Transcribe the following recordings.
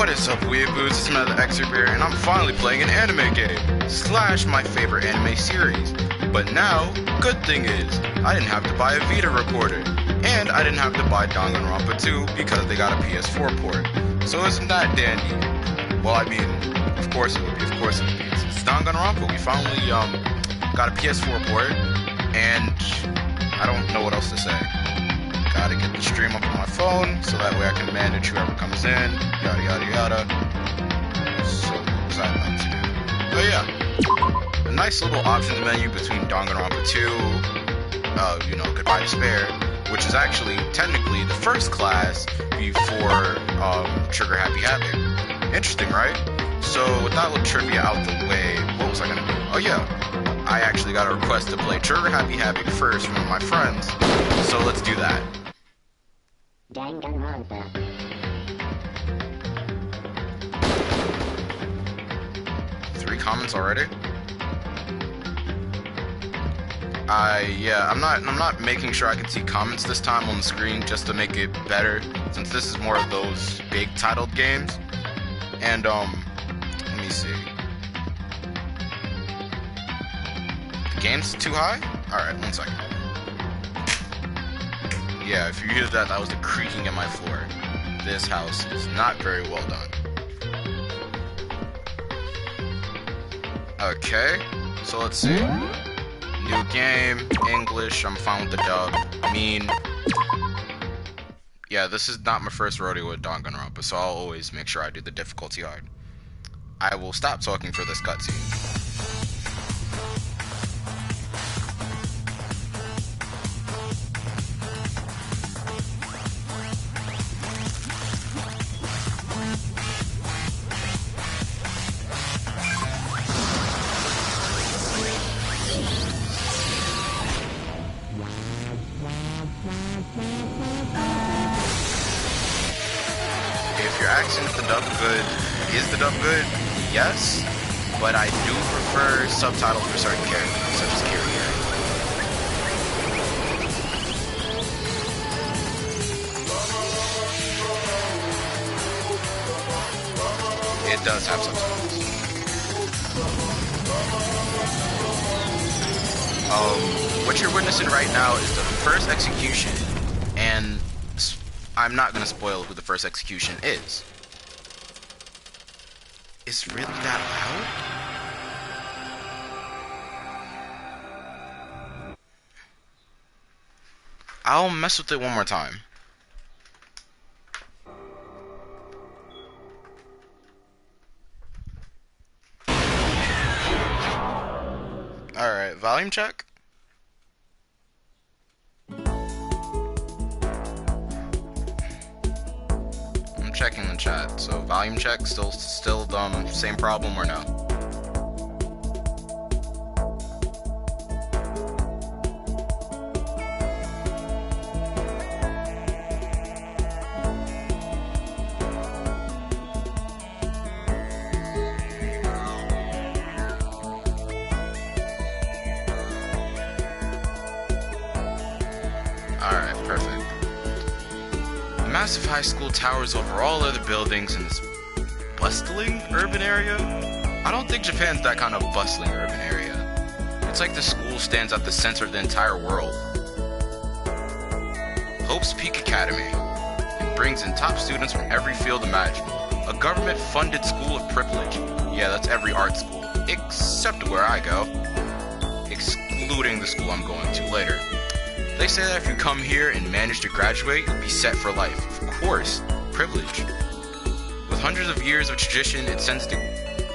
What is up, weeaboos? It's another Excerpt here, and I'm finally playing an anime game, / my favorite anime series. But now, good thing is, I didn't have to buy a Vita recorder, and I didn't have to buy Danganronpa 2 because they got a PS4 port. So isn't that dandy? Well, I mean, of course it would be, It's Danganronpa. We finally, got a PS4 port, and I don't know what else to say. Gotta get the stream up on my phone, so that way I can manage whoever comes in, yada yada yada. So, what was I about to do? Oh yeah, a nice little options menu between Danganronpa 2, Goodbye Despair, which is actually technically the first class before Trigger Happy Havoc. Interesting, right? So, with that little trivia out the way, what was I gonna do? Oh yeah, I actually got a request to play Trigger Happy Havoc first from one of my friends, so let's do that. Danganronpa. 3 comments already? I'm not making sure I can see comments this time on the screen just to make it better, since this is more of those big titled games. And let me see. The game's too high? Alright, 1 second. Yeah, if you hear that, that was the creaking in my floor. This house is not very well done. Okay, so let's see. New game, English, I'm fine with the dub. Yeah, this is not my first rodeo with Danganronpa, so I'll always make sure I do the difficulty hard. I will stop talking for this cutscene. If you're asking if the dub good, is the dub good? Yes, but I do prefer subtitles for certain characters, such as Kiryu. It does have subtitles. What you're witnessing right now is the first execution, and I'm not gonna spoil who the first execution is. It's really that loud? I'll mess with it one more time. Alright, volume check. I'm checking the chat, so volume check, still same problem or no? Alright, perfect. The massive high school towers over all other buildings in this bustling urban area? I don't think Japan's that kind of bustling urban area. It's like the school stands at the center of the entire world. Hope's Peak Academy. It brings in top students from every field imaginable. A government-funded school of privilege. Yeah, that's every art school. Except where I go. Excluding the school I'm going to later. They say that if you come here and manage to graduate, you'll be set for life. Of course, privilege. With hundreds of years of tradition, it sends the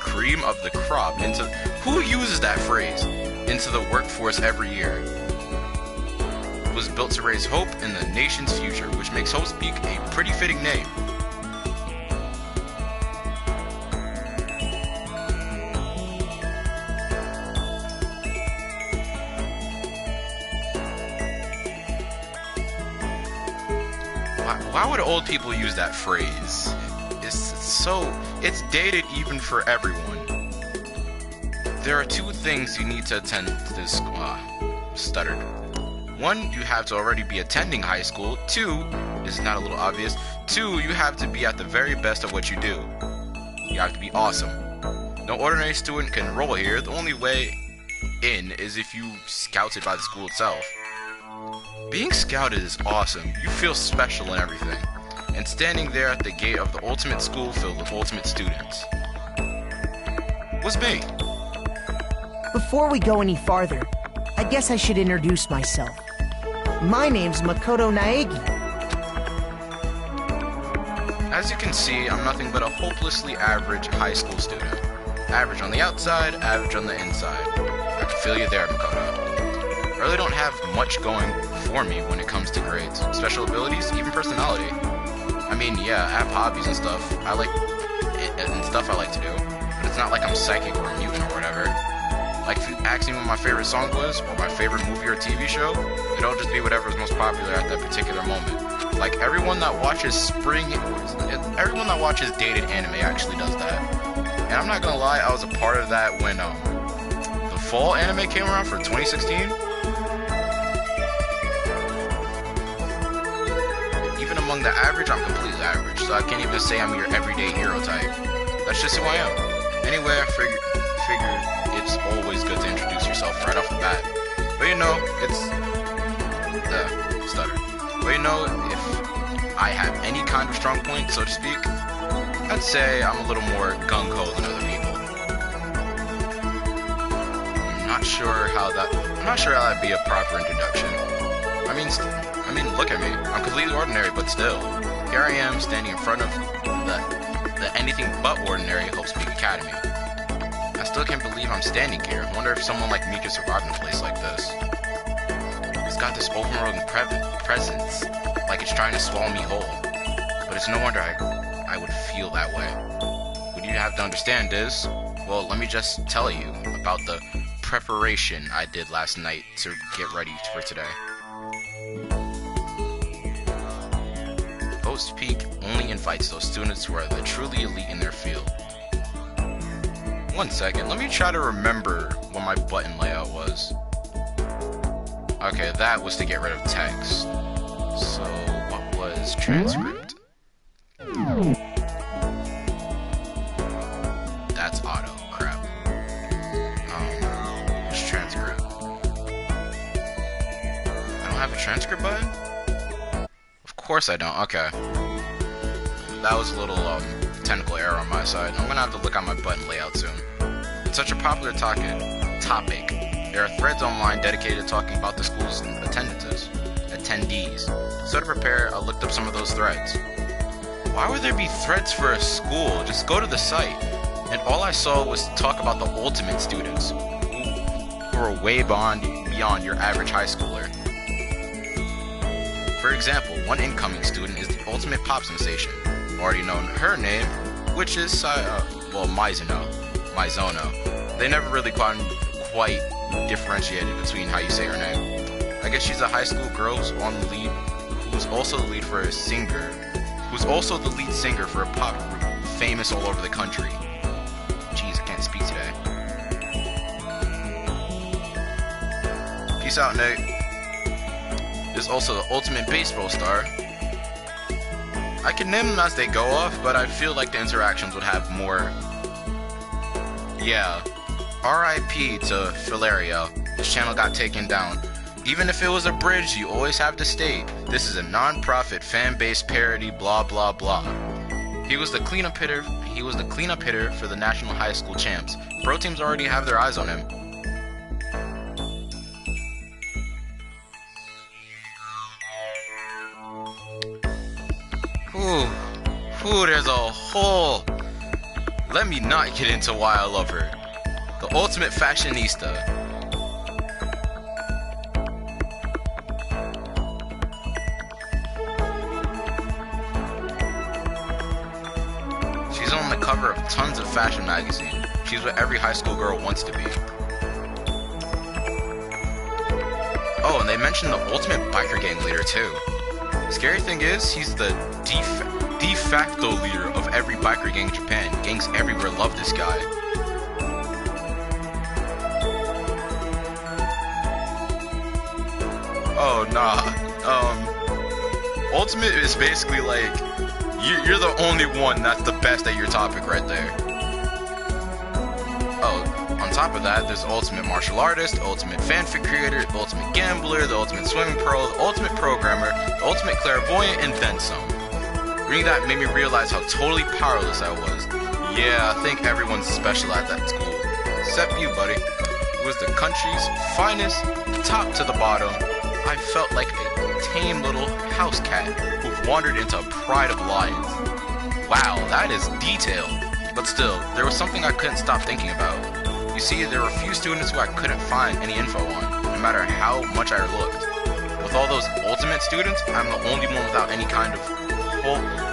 cream of the crop into... Who uses that phrase? Into the workforce every year. It was built to raise hope in the nation's future, which makes Hope Speak a pretty fitting name. Why would old people use that phrase? It's dated even for everyone. There are 2 things you need to attend this, stuttered. 1, you have to already be attending high school. 2, is not a little obvious, 2, you have to be at the very best of what you do. You have to be awesome. No ordinary student can enroll here. The only way in is if you scouted by the school itself. Being scouted is awesome. You feel special and everything. And standing there at the gate of the ultimate school filled with ultimate students was me. Before we go any farther, I guess I should introduce myself. My name's Makoto Naegi. As you can see, I'm nothing but a hopelessly average high school student. Average on the outside, average on the inside. I can feel you there, Makoto. I really don't have much going for me when it comes to grades, special abilities, even personality. I mean, yeah, I have hobbies and stuff I like to do, but it's not like I'm psychic or a mutant or whatever. Like, if you ask me what my favorite song was, or my favorite movie or TV show, it'll just be whatever's most popular at that particular moment. Like, everyone that watches dated anime actually does that. And I'm not gonna lie, I was a part of that when, the fall anime came around for 2016. Even among the average, I'm completely average, so I can't even say I'm your everyday hero type. That's just who I am. Anyway, I figured it's always good to introduce yourself right off the bat. But you know, But you know, if I have any kind of strong point, so to speak, I'd say I'm a little more gung-ho than other people. I'm not sure how that'd be a proper introduction. I mean, look at me. I'm completely ordinary, but still, here I am standing in front of the anything but ordinary Hope Speak Academy. I still can't believe I'm standing here. I wonder if someone like me could survive in a place like this. It's got this overwhelming presence, like it's trying to swallow me whole. But it's no wonder I would feel that way. What you have to understand is, well, let me just tell you about the preparation I did last night to get ready for today. Host Peak only invites those students who are the truly elite in their field. 1 second, let me try to remember what my button layout was. Okay, that was to get rid of text. So, what was transcript? That's auto, crap. What's transcript? I don't have a transcript button? Of course I don't, okay. That was a little, technical error on my side. I'm gonna have to look at my button layout soon. It's such a popular topic. There are threads online dedicated to talking about the school's attendees. So to prepare, I looked up some of those threads. Why would there be threads for a school? Just go to the site. And all I saw was talk about the ultimate students, who are way beyond your average high schooler. For example, one incoming student is the ultimate pop sensation. Already known her name, which is Mizono. They never really quite differentiated between how you say her name. I guess she's a high school girl who's also the lead singer for a pop group famous all over the country. Jeez, I can't speak today. Peace out, Nate. There's also the ultimate baseball star. I can name them as they go off, but I feel like the interactions would have more. Yeah. RIP to Filario. His channel got taken down. Even if it was a bridge, you always have to state, this is a non-profit fan-based parody, blah blah blah. He was the cleanup hitter for the National High School Champs. Pro teams already have their eyes on him. Ooh, there's a hole. Let me not get into why I love her. The ultimate fashionista. She's on the cover of tons of fashion magazines. She's what every high school girl wants to be. Oh, and they mentioned the ultimate biker gang leader too. Scary thing is, he's the de facto leader of every biker gang in Japan. Gangs everywhere love this guy. Oh, nah. Ultimate is basically like You're the only one that's the best at your topic right there. Oh, on top of that, there's ultimate martial artist, ultimate fanfic creator, ultimate gambler, the ultimate swimming pro, the ultimate programmer, the ultimate clairvoyant, and then some. Reading that made me realize how totally powerless I was. Yeah, I think everyone's special at that school. Except you, buddy. It was the country's finest, top to the bottom. I felt like a tame little house cat who wandered into a pride of lions. Wow, that is detailed. But still, there was something I couldn't stop thinking about. You see, there were a few students who I couldn't find any info on, no matter how much I looked. With all those ultimate students, I'm the only one without any kind of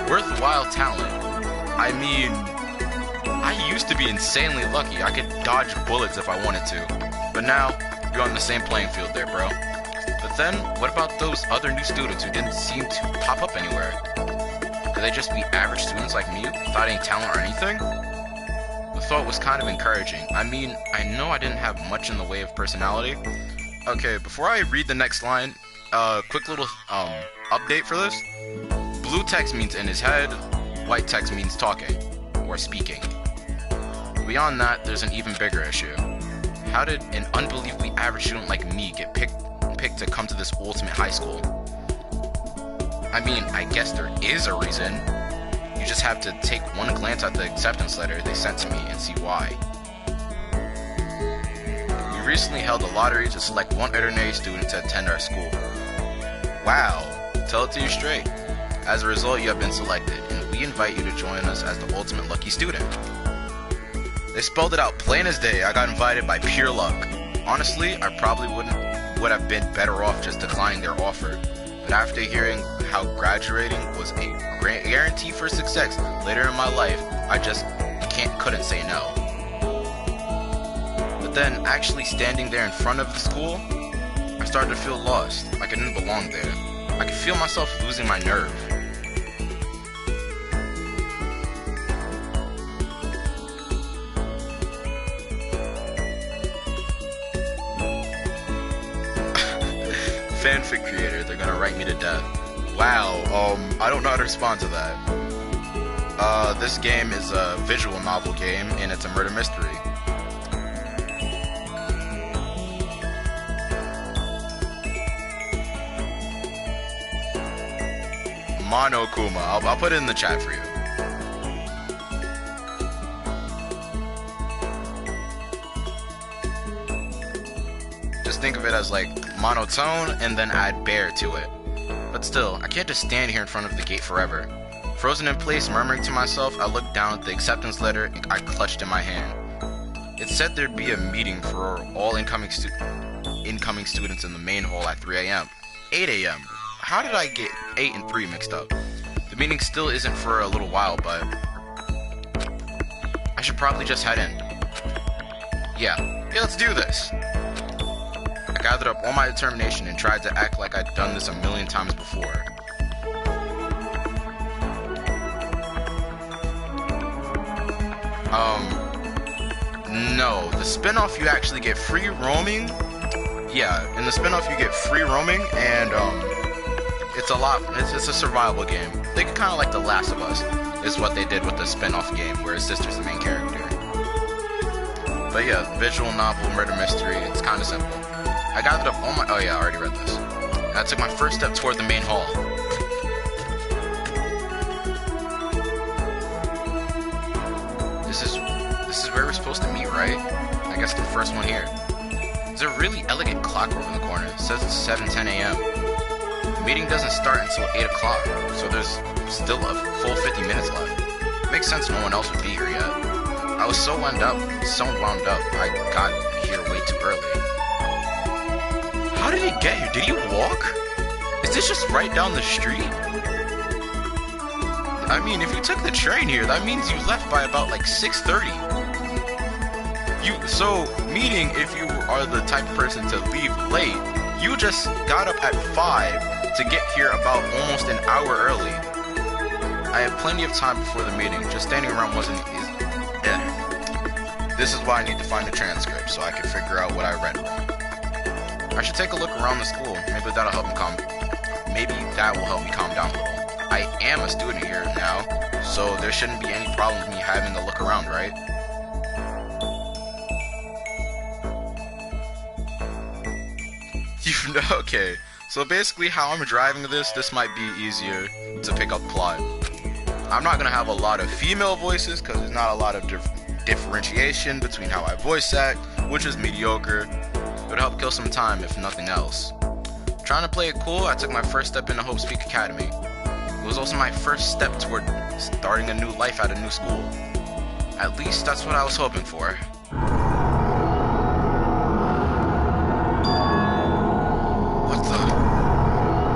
worthwhile talent. I mean, I used to be insanely lucky. I could dodge bullets if I wanted to. But now, you're on the same playing field there, bro. But then, what about those other new students who didn't seem to pop up anywhere? Could they just be average students like me, without any talent or anything? The thought was kind of encouraging. I mean, I know I didn't have much in the way of personality. Okay, before I read the next line, quick little update for this. Blue text means in his head, white text means talking, or speaking. Beyond that, there's an even bigger issue. How did an unbelievably average student like me get picked to come to this ultimate high school? I mean, I guess there is a reason. You just have to take one glance at the acceptance letter they sent to me and see why. We recently held a lottery to select one ordinary student to attend our school. Wow, tell it to you straight. As a result, you have been selected, and we invite you to join us as the ultimate lucky student. They spelled it out plain as day. I got invited by pure luck. Honestly, I probably would have been better off just declining their offer. But after hearing how graduating was a guarantee for success later in my life, I just couldn't say no. But then, actually standing there in front of the school, I started to feel lost, like I didn't belong there. I could feel myself losing my nerve. Fanfic creator, they're gonna write me to death. Wow, I don't know how to respond to that. This game is a visual novel game, and it's a murder mystery. Monokuma, I'll put it in the chat for you. Just think of it as like monotone and then add bear to it. But still, I can't just stand here in front of the gate forever. Frozen in place, murmuring to myself, I looked down at the acceptance letter I clutched in my hand. It said there'd be a meeting for all incoming students in the main hall at 3 a.m. 8 a.m. How did I get 8 and 3 mixed up? The meeting still isn't for a little while, but I should probably just head in. Yeah, let's do this. I gathered up all my determination and tried to act like I'd done this a million times before. No, the spin-off you actually get free roaming. Yeah, in the spin-off you get free roaming, and it's a survival game. They could kind of like The Last of Us, is what they did with the spin-off game, where his sister's the main character. But yeah, visual novel, murder mystery, it's kind of simple. I gathered up all my... Oh yeah, I already read this. And I took my first step toward the main hall. This is where we're supposed to meet, right? I guess the first one here. There's a really elegant clock over in the corner. It says it's 7:10 a.m. The meeting doesn't start until 8 o'clock, so there's still a full 50 minutes left. Makes sense no one else would be here yet. I was so wound up, I got here way too early. How did he get here? Did he walk? Is this just right down the street? I mean, if you took the train here, that means you left by about like 6:30. So, meaning if you are the type of person to leave late, you just got up at 5 to get here about almost an hour early. I had plenty of time before the meeting, just standing around wasn't This is why I need to find the transcript, so I can figure out what I read wrong. I should take a look around the school, maybe that will help me calm down a little. I am a student here now, so there shouldn't be any problem with me having a look around, right? Okay, so basically how I'm driving this might be easier to pick up plot. I'm not gonna have a lot of female voices because there's not a lot of differentiation between how I voice act, which is mediocre. It would help kill some time if nothing else. Trying to play it cool, I took my first step into Hope Speak Academy. It was also my first step toward starting a new life at a new school. At least that's what I was hoping for.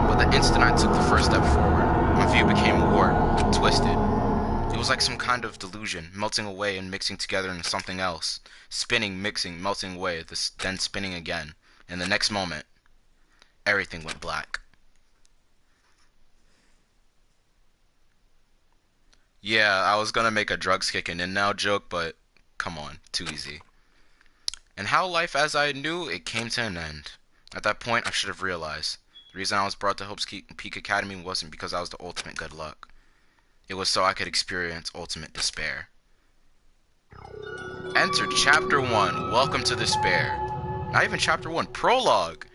But the instant I took the first step forward, my view became warped, twisted. It was like some kind of delusion, melting away and mixing together into something else. Spinning, mixing, melting away, then spinning again. And the next moment, everything went black. Yeah, I was gonna make a drugs kicking in now joke, but come on, too easy. And how life as I knew it came to an end. At that point, I should have realized. The reason I was brought to Hope's Peak Academy wasn't because I was the ultimate good luck. It was so I could experience ultimate despair. Enter Chapter 1, Welcome to Despair. Not even Chapter 1, Prologue!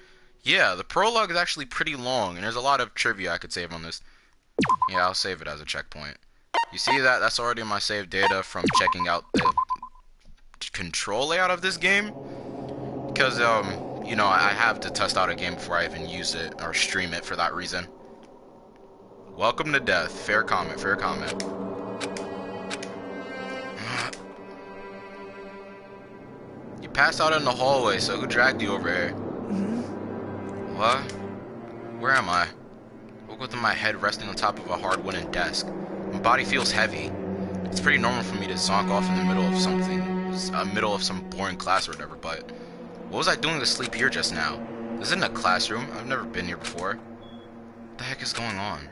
Yeah, the prologue is actually pretty long, and there's a lot of trivia I could save on this. Yeah, I'll save it as a checkpoint. You see that? That's already in my saved data from checking out the control layout of this game. Because, you know, I have to test out a game before I even use it or stream it for that reason. Welcome to death. Fair comment, fair comment. You passed out in the hallway, so who dragged you over here? What? Where am I? I woke up with my head resting on top of a hard wooden desk. My body feels heavy. It's pretty normal for me to zonk off in the middle of something, middle of some boring class or whatever, but what was I doing asleep here just now? This isn't a classroom. I've never been here before. What the heck is going on?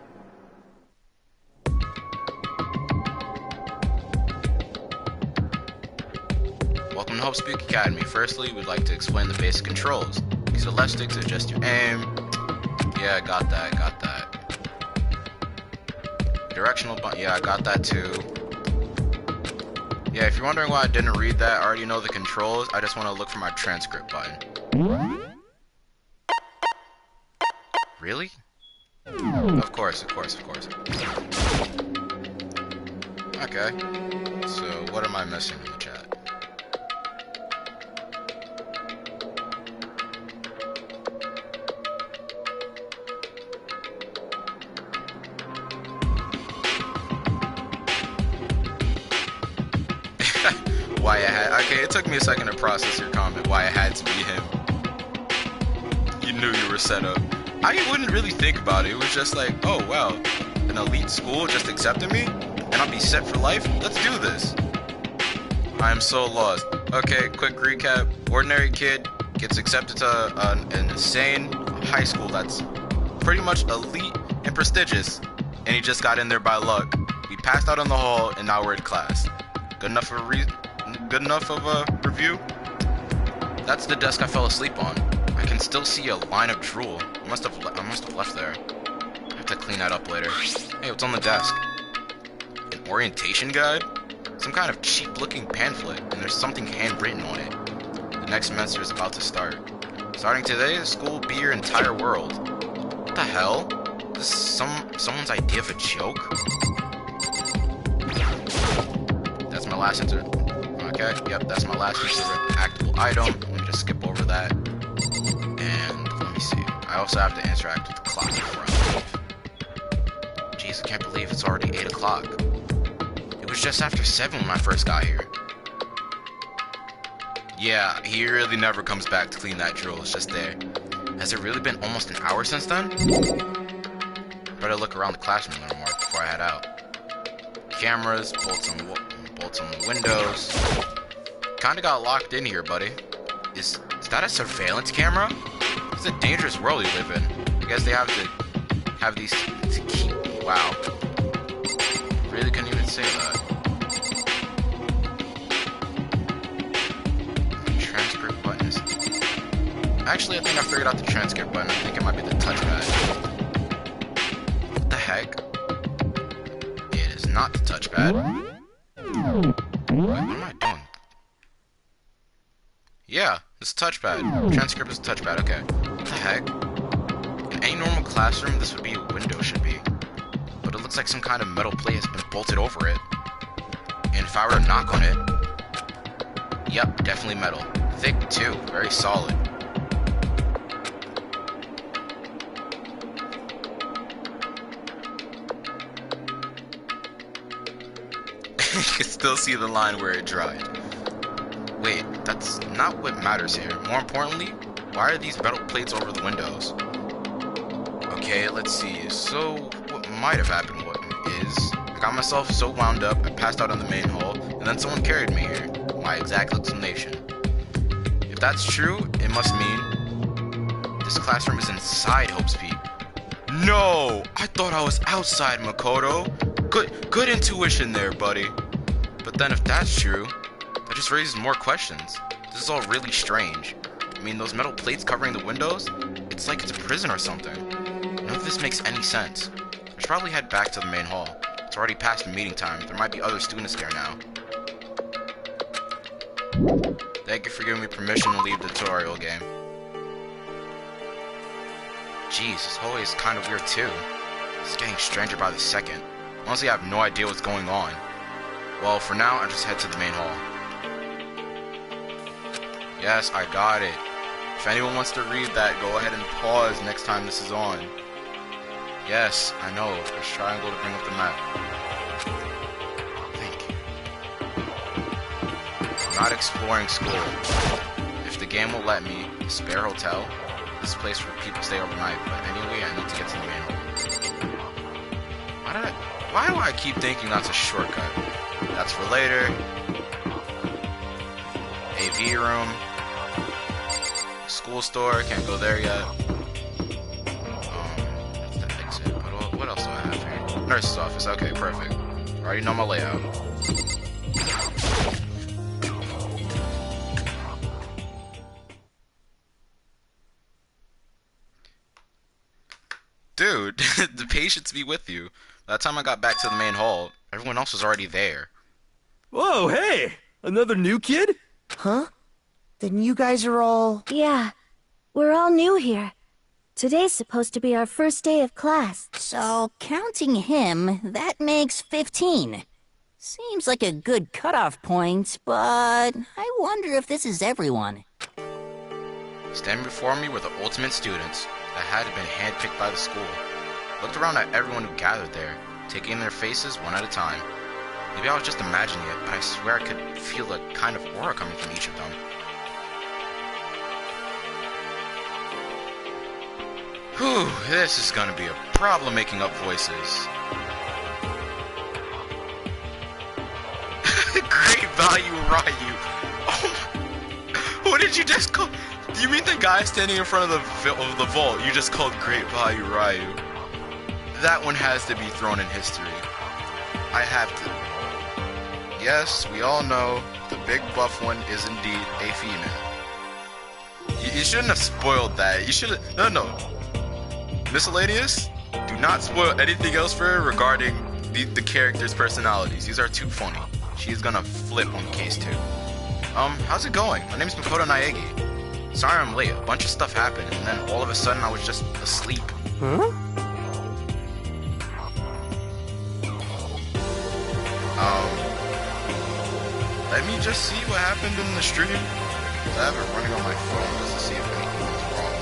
Welcome to Hope Speak Academy. Firstly, we'd like to explain the basic controls. These are left sticks, adjust your aim. Yeah, got that. Directional button, yeah, I got that too. Yeah, if you're wondering why I didn't read that, I already know the controls. I just want to look for my transcript button. Really? Of course. Okay. So, what am I missing in the chat? Why I had, okay, it took me a second to process your comment, why I had to be him. You knew you were set up. I wouldn't really think about it, it was just like, oh wow, an elite school just accepted me, and I'll be set for life? Let's do this. I am so lost. Okay, quick recap. Ordinary kid gets accepted to an insane high school that's pretty much elite and prestigious, and he just got in there by luck. We passed out in the hall, and now we're in class. Good enough of a review? That's the desk I fell asleep on. I can still see a line of drool. I must have left there. I have to clean that up later. Hey, what's on the desk? An orientation guide? Some kind of cheap-looking pamphlet, and there's something handwritten on it. The next semester is about to start. Starting today, the school will be your entire world. What the hell? Is this someone's idea of a joke? That's my last Okay, yep, that's my last interactable item. Let me just skip over that. And let me see. I also have to interact with the clock before I leave. Jeez, I can't believe it's already 8 o'clock. It was just after 7 when I first got here. Yeah, he really never comes back to clean that drill. It's just there. Has it really been almost an hour since then? Better look around the classroom a little more before I head out. Cameras, bolts on the windows. Kinda got locked in here, buddy. Is that a surveillance camera? It's a dangerous world you live in. I guess they have to have these to keep. Wow. Really couldn't even say that. Transcript buttons. Actually, I think I figured out the transcript button. I think it might be the touchpad. What the heck? not the touchpad. Wait, what am I doing? Yeah, it's a touchpad. Transcript is a touchpad, okay. What the heck? In any normal classroom, this would be a window, should be. But it looks like some kind of metal plate has been bolted over it. And if I were to knock on it... Yep, definitely metal. Thick, too. Very solid. You can still see the line where it dried. Wait, that's not what matters here. More importantly, why are these metal plates over the windows? Okay, let's see. So, what might have happened is, I got myself so wound up, I passed out on the main hall, and then someone carried me here. My exact explanation. If that's true, it must mean this classroom is inside Hope's Peak. No! I thought I was outside, Makoto. Good intuition there, buddy. But then if that's true, that just raises more questions. This is all really strange. I mean, those metal plates covering the windows, it's like it's a prison or something. None of this makes any sense. I should probably head back to the main hall. It's already past meeting time. There might be other students there now. Thank you for giving me permission to leave the tutorial game. Jeez, this hallway is kind of weird too. It's getting stranger by the second. Honestly, I have no idea what's going on. Well, for now, I'll just head to the main hall. Yes, I got it. If anyone wants to read that, go ahead and pause next time this is on. Yes, I know. There's triangle to bring up the map. Thank you. I'm not exploring school. If the game will let me, the Spare Hotel, this place where people stay overnight, but anyway, I need to get to the main hall. Why do I keep thinking that's a shortcut? That's for later. AV room. School store, can't go there yet. That's the exit. But what else do I have here? Nurse's office, okay, perfect. Already know my layout. Dude, the patience be with you. By the time I got back to the main hall, everyone else was already there. Whoa, hey! Another new kid? Huh? Then you guys are all... Yeah, we're all new here. Today's supposed to be our first day of class. So, counting him, that makes 15. Seems like a good cutoff point, but I wonder if this is everyone. Standing before me were the ultimate students that had been handpicked by the school. Looked around at everyone who gathered there, taking in their faces one at a time. Maybe I was just imagining it, but I swear I could feel a kind of aura coming from each of them. Whew, this is gonna be a problem making up voices. Great value, Ryu. Oh my... What did you just call... Do you mean the guy standing in front of the vault you just called Great Value Ryu? That one has to be thrown in history. I have to. Yes, we all know the big buff one is indeed a female. You shouldn't have spoiled that. You should have... No. Miscellaneous? Do not spoil anything else for her regarding the characters' personalities. These are too funny. She's gonna flip on case 2. How's it going? My name's Makoto Naegi. Sorry I'm late. A bunch of stuff happened, and then all of a sudden I was just asleep. Huh? Let me just see what happened in the stream. I have it running on my phone just to see if anything was wrong.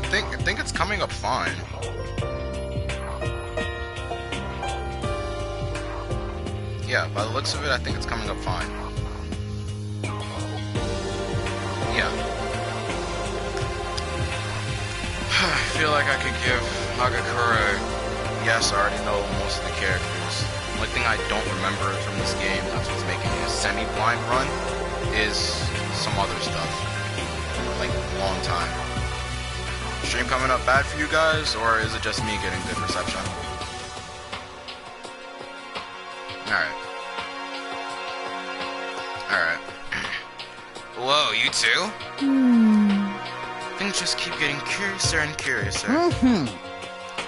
I think it's coming up fine. Yeah, by the looks of it, I think it's coming up fine. Yeah. I feel like I could give Hagakure... Yes, I already know most of the characters. The only thing I don't remember from this game, that's what's making me a semi-blind run, is some other stuff. Like, long time. Stream coming up bad for you guys, or is it just me getting good reception? Alright. Alright. Whoa, you too? Things just keep getting curiouser and curiouser.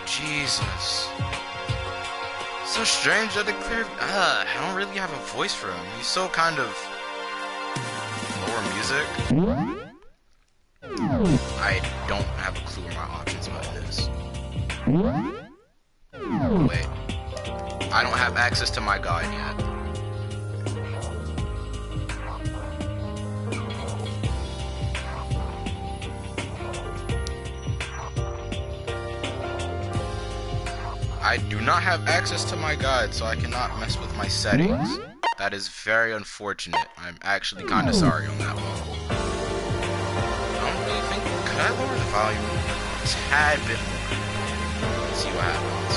Jesus. So strange that the clear... I don't really have a voice for him. He's so kind of... lower music. I don't have a clue where my options button is. Wait. I don't have access to my guide yet. I do not have access to my guide, so I cannot mess with my settings. That is very unfortunate. I'm actually kind of sorry on that one. I don't really think... Could I lower the volume a tad bit more? Let's see what happens.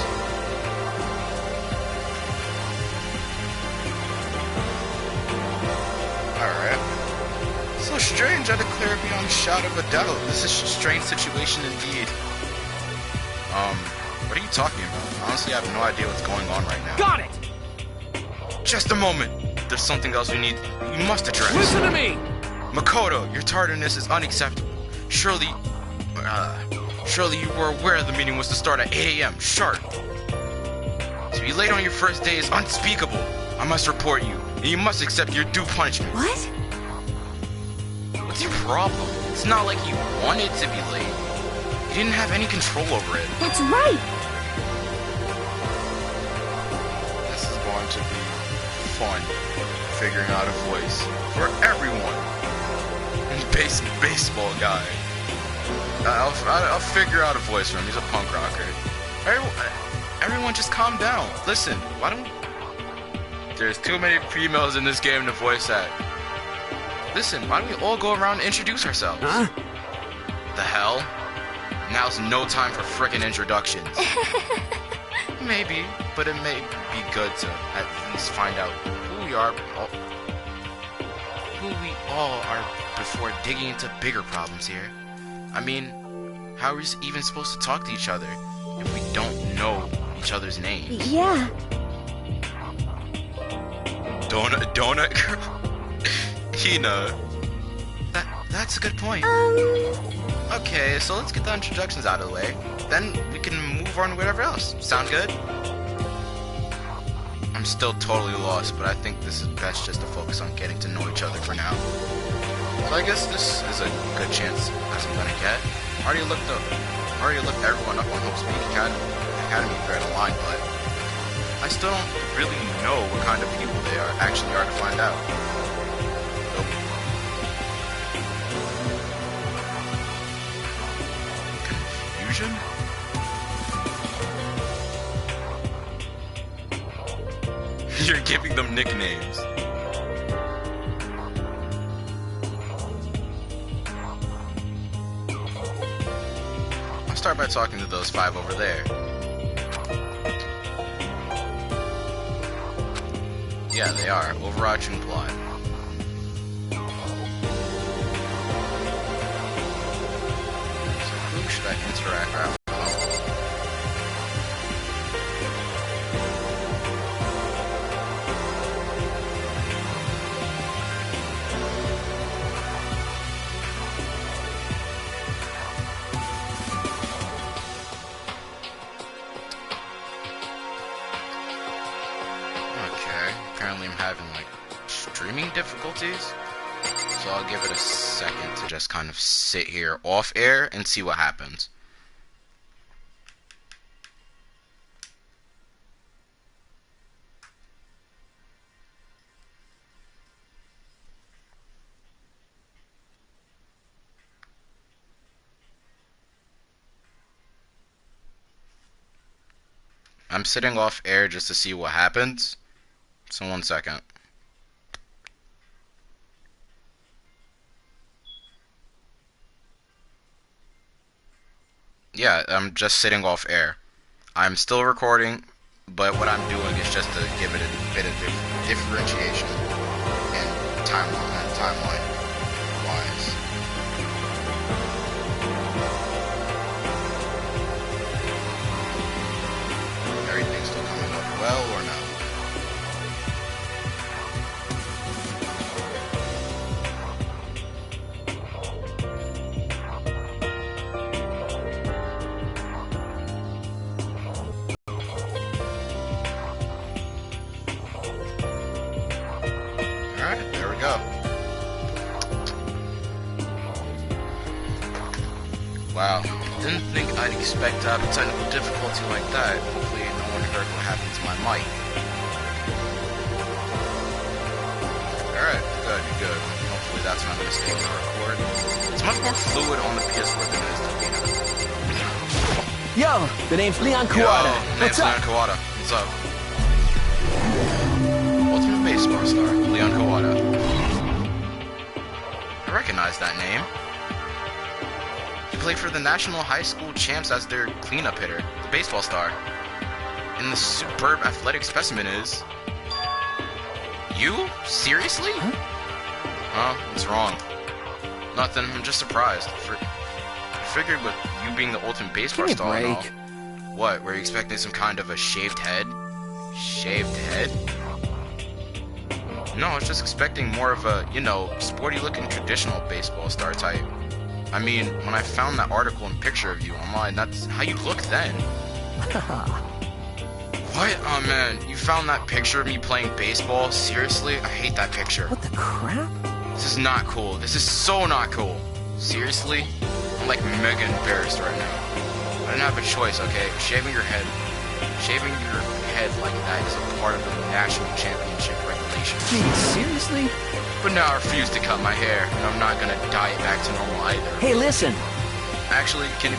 Alright. So strange, I declare beyond a shadow of a doubt. This is a strange situation indeed. What are you talking about? Honestly, I have no idea what's going on right now. Got it! Just a moment. There's something else we must address. Listen to me! Makoto, your tardiness is unacceptable. Surely you were aware the meeting was to start at 8 a.m. sharp. To be late on your first day is unspeakable. I must report you, and you must accept your due punishment. What? What's your problem? It's not like you wanted to be late. You didn't have any control over it. That's right! This is going to be fun, figuring out a voice for everyone. Baseball guy. I'll figure out a voice for him. He's a punk rocker. Everyone just calm down. Listen, why don't... There's too many females in this game to voice act. Listen, why don't we all go around and introduce ourselves? Huh? The hell? Now's no time for frickin' introductions. Maybe, but it may be good to at least find out who we all are before digging into bigger problems here. I mean, how are we even supposed to talk to each other if we don't know each other's names? Yeah. Donut girl? Hina. That's a good point. Okay, so let's get the introductions out of the way. Then we can move on to whatever else. Sound good? I'm still totally lost, but I think this is best just to focus on getting to know each other for now. So I guess this is a good chance as I'm gonna get. I already looked everyone up on Hope's Beat Academy thread online, but I still don't really know what kind of people they actually are to find out. Nope. Confusion? You're giving them nicknames. I'll start by talking to those 5 over there. Yeah, they are. Overarching plot. So who should I interact with? Apparently I'm having like streaming difficulties, so I'll give it a second to just kind of sit here off air and see what happens. I'm sitting off air just to see what happens. So 1 second. Yeah, I'm just sitting off air. I'm still recording, but what I'm doing is just to give it a bit of differentiation and timeline wise. Everything's still coming up well or no? Alright, there we go. Wow, didn't think I'd expect to have a technical difficulty like that. Hopefully no one heard what happened to my mic. Alright, good. Hopefully that's not a mistake on the record. It's much more fluid on the PS4 than it is to Vita. Yo, the name's Leon Yo, Kawada. name's Leon Kawada. What's up? Ultimate baseball star, Leon Kawada. I recognize that name. He played for the National High School Champs as their cleanup hitter, the baseball star. And the superb athletic specimen is... You? Seriously? Huh? What's wrong? Nothing, I'm just surprised. I figured with you being the ultimate baseball star and all... What, were you expecting some kind of a shaved head? Shaved head? No, I was just expecting more of a, sporty-looking traditional baseball star type. I mean, when I found that article and picture of you online, that's how you look then. What? Oh man, you found that picture of me playing baseball? Seriously? I hate that picture. What the crap? This is not cool. This is so not cool. Seriously? I'm like mega embarrassed right now. I didn't have a choice, okay? Shaving your head like that is a part of the national championship regulations. Dude, seriously? But now I refuse to cut my hair, and I'm not gonna dye it back to normal either. Hey, listen. Actually, can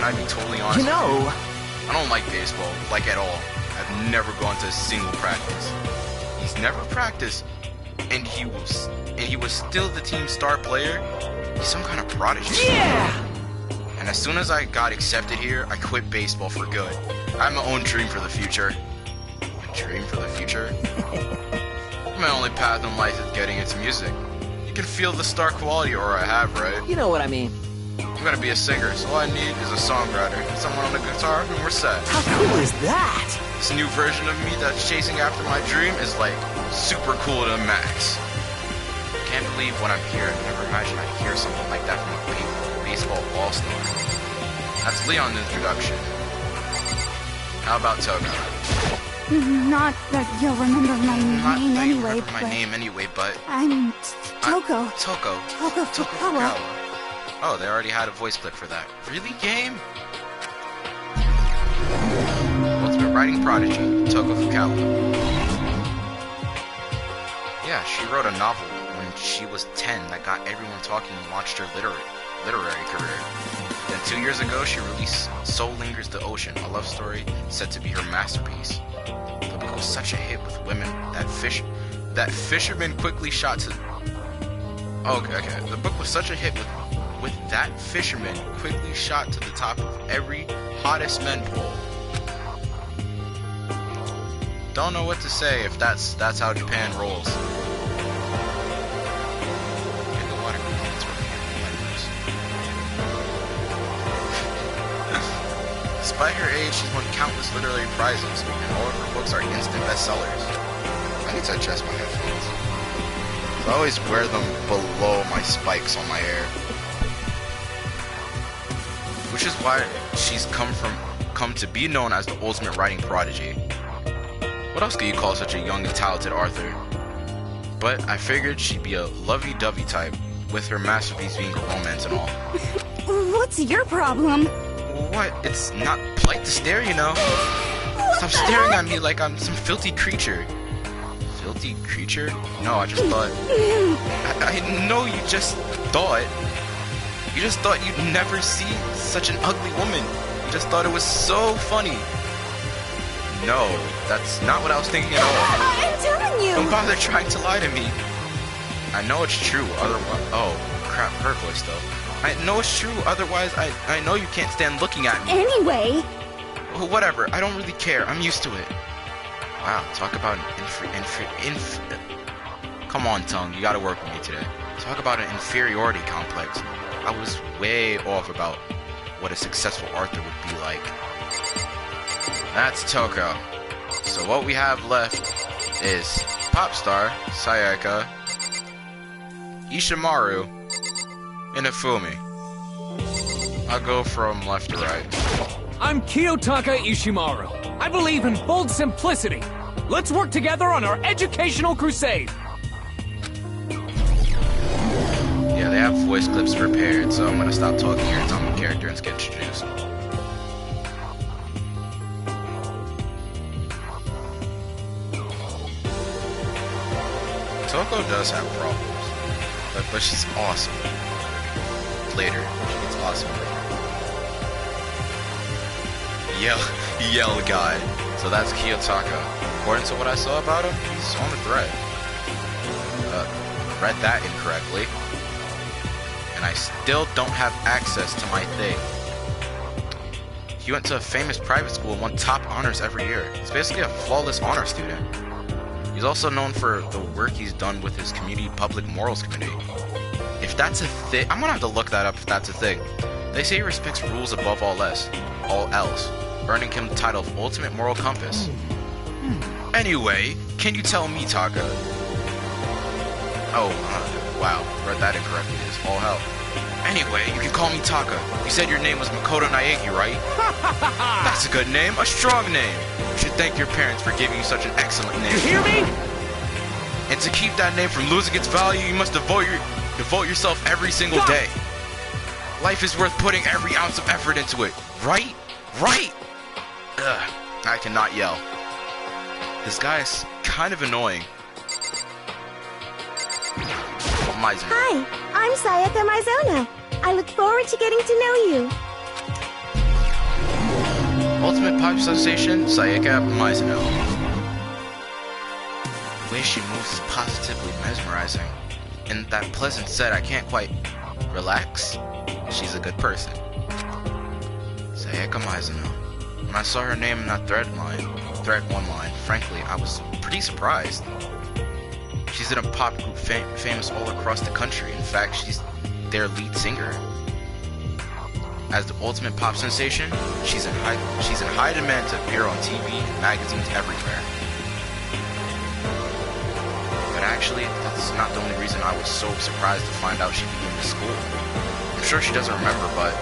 I be totally honest? I don't like baseball, like at all. I've never gone to a single practice. He's never practiced, and he was still the team's star player. He's some kind of prodigy. Yeah! And as soon as I got accepted here, I quit baseball for good. I have my own dream for the future. A dream for the future? My only path in life is getting into music. You can feel the star quality aura I have, right? You know what I mean. I'm gonna be a singer, so all I need is a songwriter, someone on a guitar, and we're set. How cool is that? This new version of me that's chasing after my dream is like super cool to the max. Can't believe what I'm hearing. Never imagined I'd hear something like that from a baseball all-star. That's Leon's introduction. How about Togo? Not that you'll remember my name anyway, but I'm Toko. Toko Fukawa. Oh, they already had a voice clip for that. Really, game? Ultimate writing prodigy, Toko Fukawa. Yeah, she wrote a novel when she was 10 that got everyone talking and launched her literary career. Then 2 years ago, she released So Lingers the Ocean, a love story said to be her masterpiece. The book was such a hit with women that fishermen quickly shot to... Okay. The book was such a hit with that fisherman quickly shot to the top of every hottest men poll. Don't know what to say if that's how Japan rolls. Despite her age, she's won countless literary prizes, and all of her books are instant bestsellers. I need to adjust my headphones. I always wear them below my spikes on my hair. Which is why she's come to be known as the ultimate writing prodigy. What else could you call such a young and talented author? But I figured she'd be a lovey-dovey type, with her masterpiece being a romance and all. What's your problem? What? It's not polite to stare, you know. Stop staring at me like I'm some filthy creature. Filthy creature? No, I just thought... I know you just thought... You just thought you'd never see such an ugly woman. You just thought it was so funny. No, that's not what I was thinking at all. I'm telling you! Don't bother trying to lie to me. I know it's true, otherwise... Oh, crap, her voice though. I know it's true, otherwise I know you can't stand looking at me. Anyway... Well, whatever, I don't really care, I'm used to it. Wow, talk about Come on, Tongue, you gotta work with me today. Talk about an inferiority complex. I was way off about what a successful Arthur would be like. That's Toko. So what we have left is Popstar, Sayaka, Ishimaru, and Ifumi. I'll go from left to right. I'm Kiyotaka Ishimaru. I believe in bold simplicity. Let's work together on our educational crusade. Yeah, they have voice clips prepared, so I'm gonna stop talking here and tell my character and get introduced. Toko does have problems, but she's awesome. Later, she gets awesome. Yell guy. So that's Kiyotaka. According to what I saw about him, he's on the thread. Read that incorrectly. And I still don't have access to my thing. He went to a famous private school and won top honors every year. He's basically a flawless honor student. He's also known for the work he's done with his community public morals committee. If that's a thing, I'm gonna have to look that up if that's a thing. They say he respects rules above all else, earning him the title of Ultimate Moral Compass. Anyway, can you tell me, Taka? Oh, wow, read that incorrectly. It's all hell. Anyway, you can call me Taka. You said your name was Makoto Naegi, right? That's a good name, a strong name. You should thank your parents for giving you such an excellent name. You hear me? And to keep that name from losing its value, you must devote yourself every single day. Life is worth putting every ounce of effort into it. Right? Right! Ugh, I cannot yell. This guy is kind of annoying. Mizuna. Hi, I'm Sayaka Mizuna. I look forward to getting to know you. Ultimate Pop Sensation, Sayaka Mizuna. The way she moves is positively mesmerizing. In that pleasant set, I can't quite relax. She's a good person. Sayaka Mizuna. When I saw her name in that thread one line, frankly, I was pretty surprised. She's in a pop group famous all across the country. In fact, she's their lead singer. As the ultimate pop sensation, she's in high demand to appear on TV and magazines everywhere. But actually, that's not the only reason I was so surprised to find out she'd be in this school. I'm sure she doesn't remember, but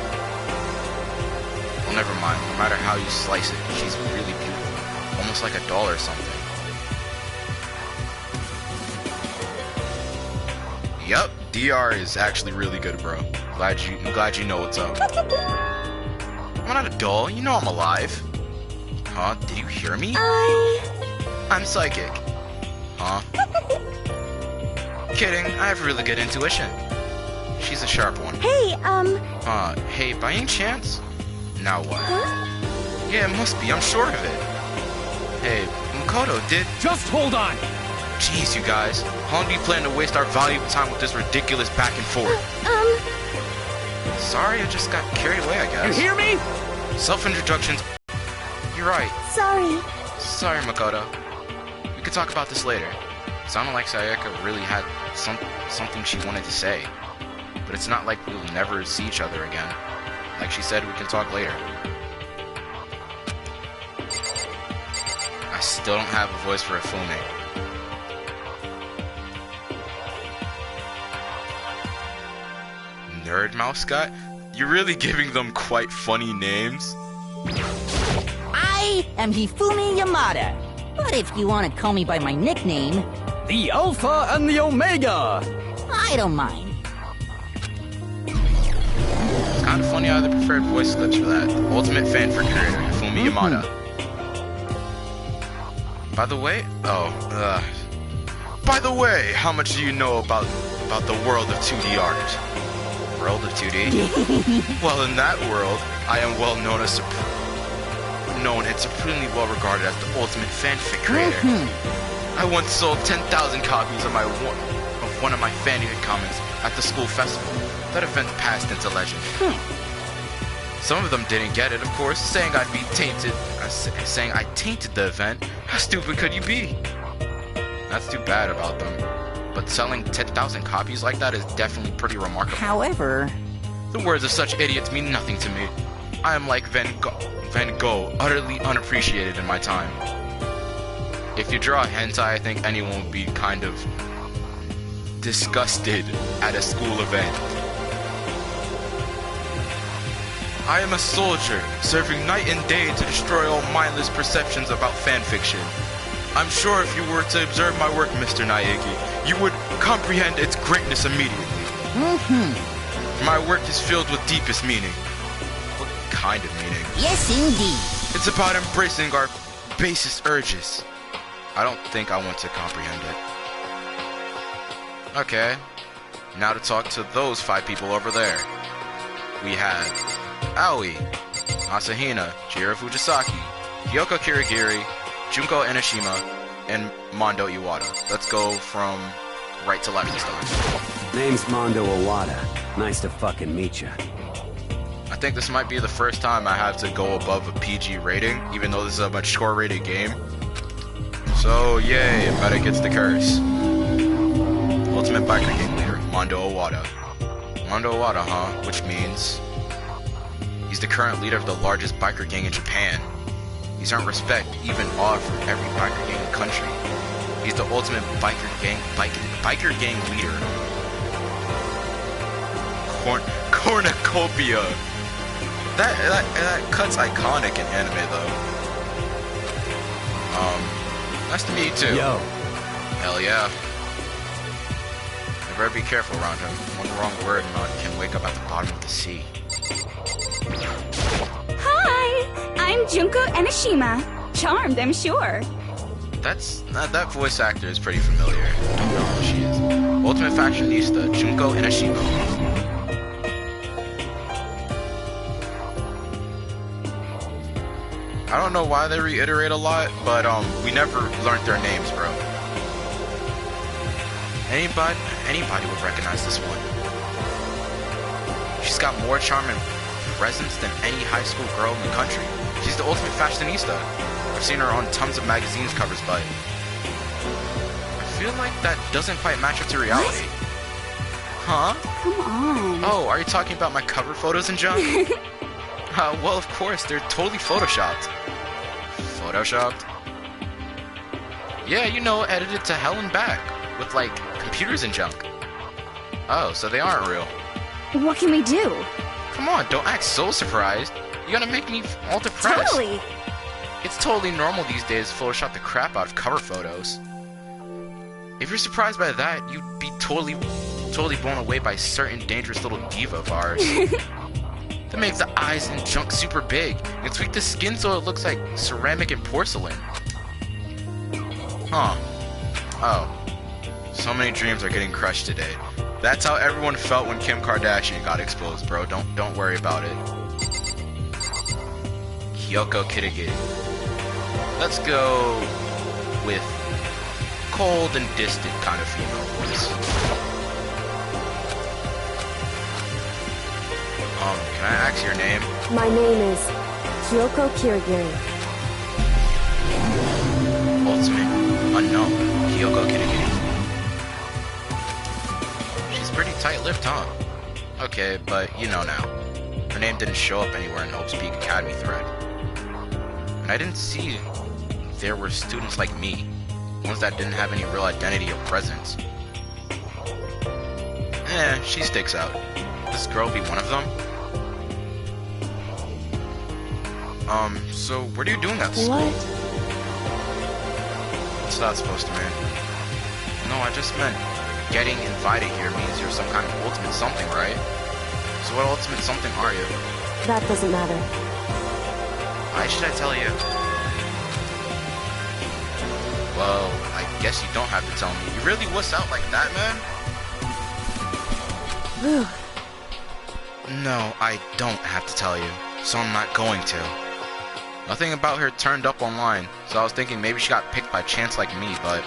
well, never mind. No matter how you slice it, she's really beautiful, almost like a doll or something. Yup, DR is actually really good, bro. I'm glad you know what's up. I'm not a doll, you know I'm alive. Huh? Did you hear me? I'm psychic. Huh? Kidding, I have really good intuition. She's a sharp one. Hey, Hey, by any chance? Now what? Huh? Yeah, it must be, I'm sure of it. Hey, Makoto did... Just hold on! Jeez, you guys. How long do you plan to waste our valuable time with this ridiculous back and forth? Sorry, I just got carried away, I guess. You hear me? Self-introductions. You're right. Sorry. Sorry, Makoto. We could talk about this later. It sounded like Sayaka really had something she wanted to say. But it's not like we'll never see each other again. Like she said, we can talk later. I still don't have a voice for Ifumi. Nerd Mouse Guy? You're really giving them quite funny names. I am Hifumi Yamada. But if you want to call me by my nickname, The Alpha and the Omega! I don't mind. It's kind of funny how they preferred voice clips for that. Ultimate fan for creator, Hifumi Yamada. By the way, how much do you know about the world of 2D art? World of 2D? Well, in that world, I am well known and supremely well regarded as the ultimate fanfic creator. I once sold 10,000 copies of one of my fanfic comics at the school festival. That event passed into legend. Some of them didn't get it, of course, saying I tainted the event. How stupid could you be? That's too bad about them. but selling 10,000 copies like that is definitely pretty remarkable. However, the words of such idiots mean nothing to me. I am like Van Gogh, utterly unappreciated in my time. If you draw hentai, I think anyone would be kind of disgusted at a school event. I am a soldier, serving night and day to destroy all mindless perceptions about fanfiction. I'm sure if you were to observe my work, Mr. Naegi, you would comprehend its greatness immediately. My work is filled with deepest meaning. What kind of meaning? yes indeed. It's about embracing our basest urges. I don't think I want to comprehend it. Okay, now to talk to those 5 people over there. We have Aoi, Asahina, Jiro Fujisaki, Kyoko Kirigiri, Junko Enoshima, and Mondo Iwata. Let's go from right to left this time. Name's Mondo Iwata. Nice to fucking meet ya. I think this might be the first time I have to go above a PG rating, even though this is a mature rated game. So yay, Meta gets the curse. Ultimate biker game leader, Mondo Iwata. Mondo Iwata, huh? Which means he's the current leader of the largest biker gang in Japan. He's earned respect, even awe from every biker gang in the country. He's the ultimate biker gang leader. Cornucopia. That cut's iconic in anime though. Nice to meet you too. Yo. Hell yeah. You better be careful around him. One wrong word and I can wake up at the bottom of the sea. Hi, I'm Junko Enoshima. Charmed, I'm sure. That voice actor is pretty familiar. I don't know who she is. Ultimate Fashionista, Junko Enoshima. I don't know why they reiterate a lot, but we never learned their names, bro. Anybody would recognize this one. She's got more charm and presence than any high school girl in the country. She's the ultimate fashionista. I've seen her on tons of magazines covers, but I feel like that doesn't quite match up to reality. Huh? Come on. Oh, are you talking about my cover photos and junk? Well, of course, they're totally photoshopped. Photoshopped? Yeah, you know, edited to hell and back. With, like, computers and junk. Oh, so they aren't real. What can we do? Come on, don't act so surprised. You're gonna make me all depressed. Totally. It's totally normal these days to Photoshop the crap out of cover photos. If you're surprised by that, you'd be totally blown away by certain dangerous little diva of ours. That makes the eyes and junk super big, and tweak the skin so it looks like ceramic and porcelain. Huh. Oh. So many dreams are getting crushed today. That's how everyone felt when Kim Kardashian got exposed, bro. Don't worry about it. Kyoko Kirigiri. Let's go with cold and distant kind of female voice. Can I ask your name? My name is Kyoko Kirigiri. Ultimate unknown, Kyoko Kirigiri. She's pretty tight-lipped, huh? Okay, but you know now. Her name didn't show up anywhere in Hope's Peak Academy thread. And I didn't see there were students like me, ones that didn't have any real identity or presence. She sticks out. Would this girl be one of them? So what are you doing at the school? What's that supposed to mean? No, I just meant getting invited here means you're some kind of ultimate something, right? So what ultimate something are you? That doesn't matter. Why should I tell you? Well, I guess you don't have to tell me. You really wuss out like that, man? No, I don't have to tell you, so I'm not going to. Nothing about her turned up online, so I was thinking maybe she got picked by chance like me, but...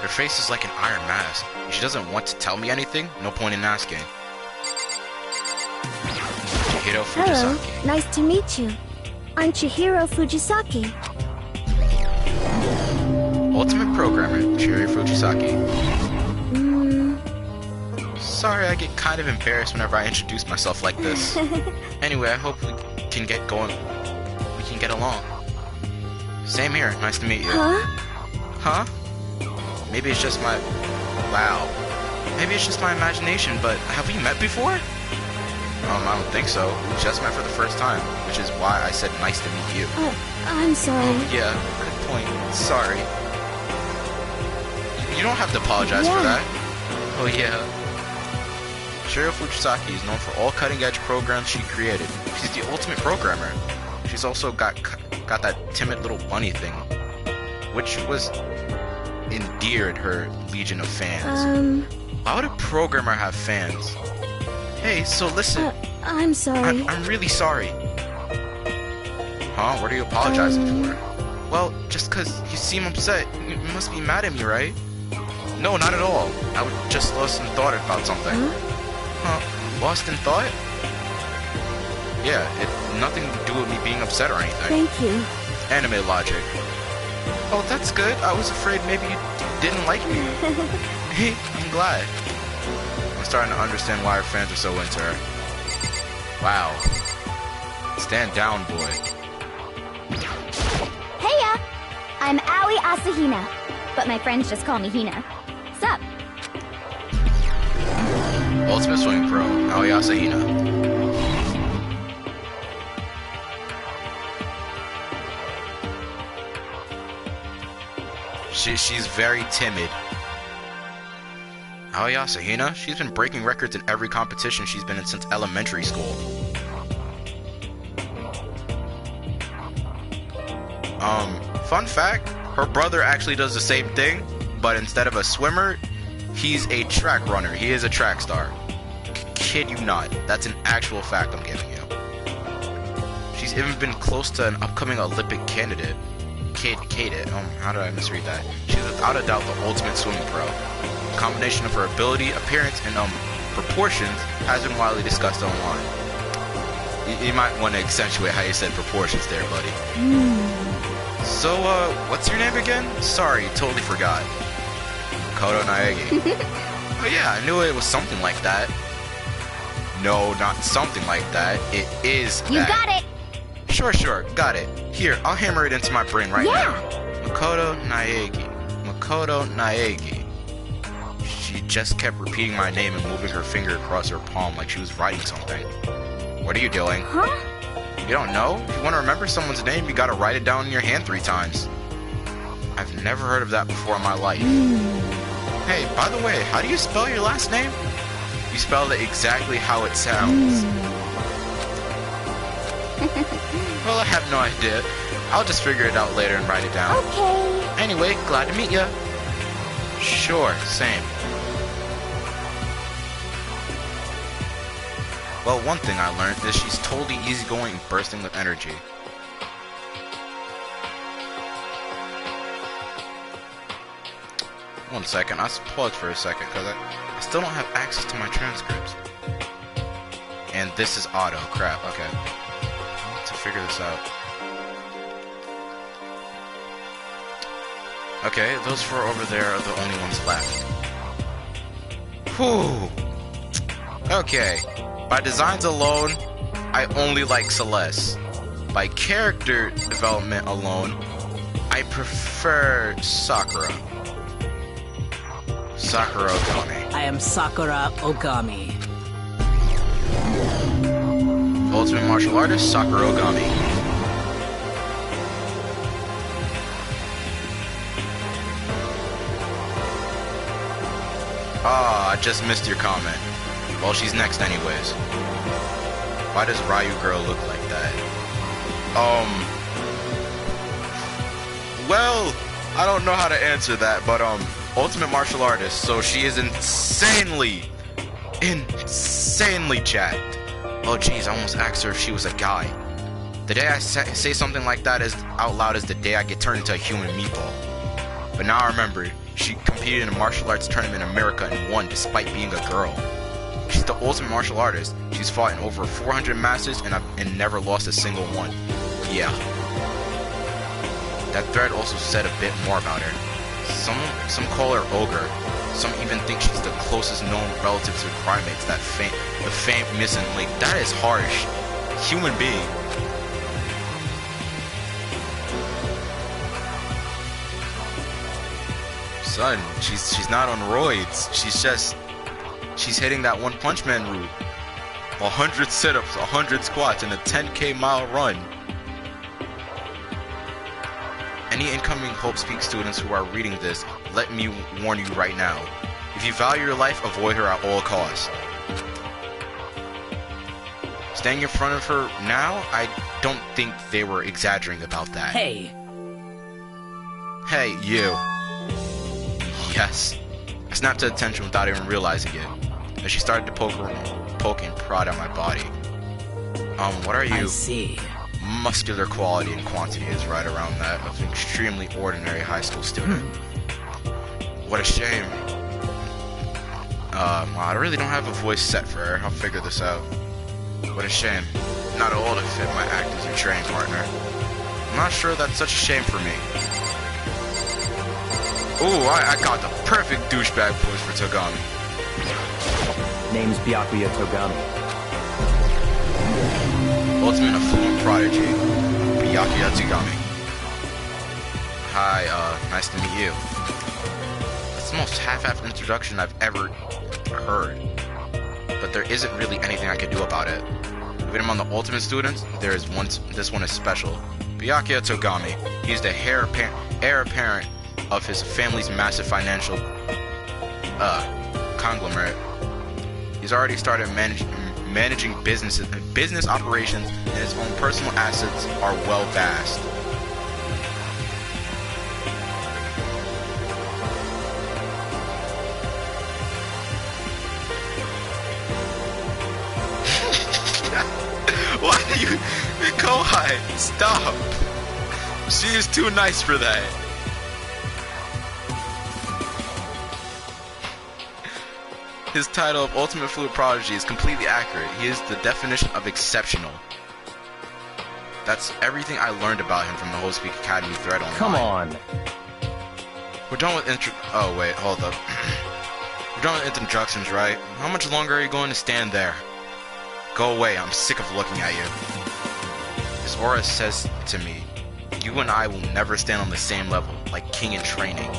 Her face is like an iron mask. If she doesn't want to tell me anything, no point in asking. Chihiro Hello, Fujisaki. nice to meet you. I'm Chihiro Fujisaki. ultimate programmer, Shiri Fujisaki. Sorry, I get kind of embarrassed whenever I introduce myself like this. Anyway, I hope we can get going. We can get along. Same here. Nice to meet you. Huh? Maybe it's just my... Wow. Maybe it's just my imagination, but have we met before? I don't think so. We just met for the first time, which is why I said nice to meet you. I'm sorry. Oh, yeah, good point. Sorry. You don't have to apologize for that. Oh, yeah. Shiro Fujisaki is known for all cutting-edge programs she created. She's the ultimate programmer. She's also got that timid little bunny thing, which was endeared her legion of fans. Why would a programmer have fans? Hey, so listen. I'm sorry. I'm really sorry. Huh? What are you apologizing for? Well, just 'cause you seem upset. You must be mad at me, right? No, not at all. I was just lost in thought about something. Huh? Lost in thought? Yeah, it nothing to do with me being upset or anything. Thank you. Anime logic. Oh, that's good. I was afraid maybe you didn't like me. I'm glad. I'm starting to understand why her fans are so into her. Wow. Stand down, boy. Heya! I'm Aoi Asahina, but my friends just call me Hina. Sup? Ultimate Swimming Pro, Aoi Asahina. She's very timid. Aoi Asahina? She's been breaking records in every competition she's been in since elementary school. Fun fact, her brother actually does the same thing, but instead of a swimmer, he's a track runner. He is a track star. Kid you not. That's an actual fact I'm giving you. She's even been close to an upcoming Olympic candidate. How did I misread that? She's without a doubt the ultimate swimming pro. The combination of her ability, appearance, and proportions has been widely discussed online. You might want to accentuate how you said proportions there, buddy. So, what's your name again? Sorry, totally forgot. Kodo Naegi. Oh yeah, I knew it was something like that. No, not something like that. It is that. You got it! Sure, got it. Here, I'll hammer it into my brain right now. Makoto Naegi. She just kept repeating my name and moving her finger across her palm like she was writing something. What are you doing? Huh? You don't know? If you want to remember someone's name, you gotta write it down in your hand 3 times. I've never heard of that before in my life. Hey, by the way, how do you spell your last name? You spelled it exactly how it sounds. Well, I have no idea. I'll just figure it out later and write it down. Okay. Anyway, glad to meet ya. Sure, same. Well, one thing I learned is she's totally easygoing and bursting with energy. One second, I pause for a second because I still don't have access to my transcripts. And this is auto. Crap, okay. I need to figure this out. Okay, those 4 over there are the only ones left. Whew. Okay. By designs alone, I only like Celeste. By character development alone, I prefer Sakura. Sakura Ogami. I am Sakura Ogami. Ultimate martial artist, Sakura Ogami. Ah, I just missed your comment. Well, she's next anyways. Why does Ryu girl look like that? Well, I don't know how to answer that, but ultimate martial artist, so she is insanely jacked. Oh jeez, I almost asked her if she was a guy. The day I say something like that out loud is the day I get turned into a human meatball. But now I remember, she competed in a martial arts tournament in America and won despite being a girl. She's the ultimate martial artist. She's fought in over 400 masters and never lost a single one. Yeah. That thread also said a bit more about her. Some call her ogre. Some even think she's the closest known relative to the primates, the famed missing link. That is harsh. Human being. Son, she's not on roids. She's hitting that One Punch Man route. 100 sit-ups, 100 squats, and a 10K mile run. Any incoming Hope Speak students who are reading this, let me warn you right now. If you value your life, avoid her at all costs. Staying in front of her now, I don't think they were exaggerating about that. Hey. Hey, you. Yes. I snapped to attention without even realizing it. As she started to poke and prod at my body. What are you? I see. Muscular quality and quantity is right around that of an extremely ordinary high school student. What a shame. I really don't have a voice set for her. I'll figure this out. What a shame. Not at all to fit my act as your training partner. I'm not sure that's such a shame for me. Ooh, I got the perfect douchebag pose for Togami. Name's Byakuya Togami. Ultimate affluent prodigy, Byakuya Togami. Hi, nice to meet you. That's the most half-assed introduction I've ever heard. But there isn't really anything I can do about it. Even among the ultimate students, this one is special. Byakuya Togami. He's the heir apparent of his family's massive financial conglomerate. He's already started managing business operations, and his own personal assets are well vast. Why do you... Kohai, stop! She is too nice for that. His title of Ultimate Fluid Prodigy is completely accurate. He is the definition of exceptional. That's everything I learned about him from the Whole Speak Academy thread online. Come on. We're done with oh wait, hold up. We're done with introductions, right? How much longer are you going to stand there? Go away, I'm sick of looking at you. His aura says to me, you and I will never stand on the same level, like king in training.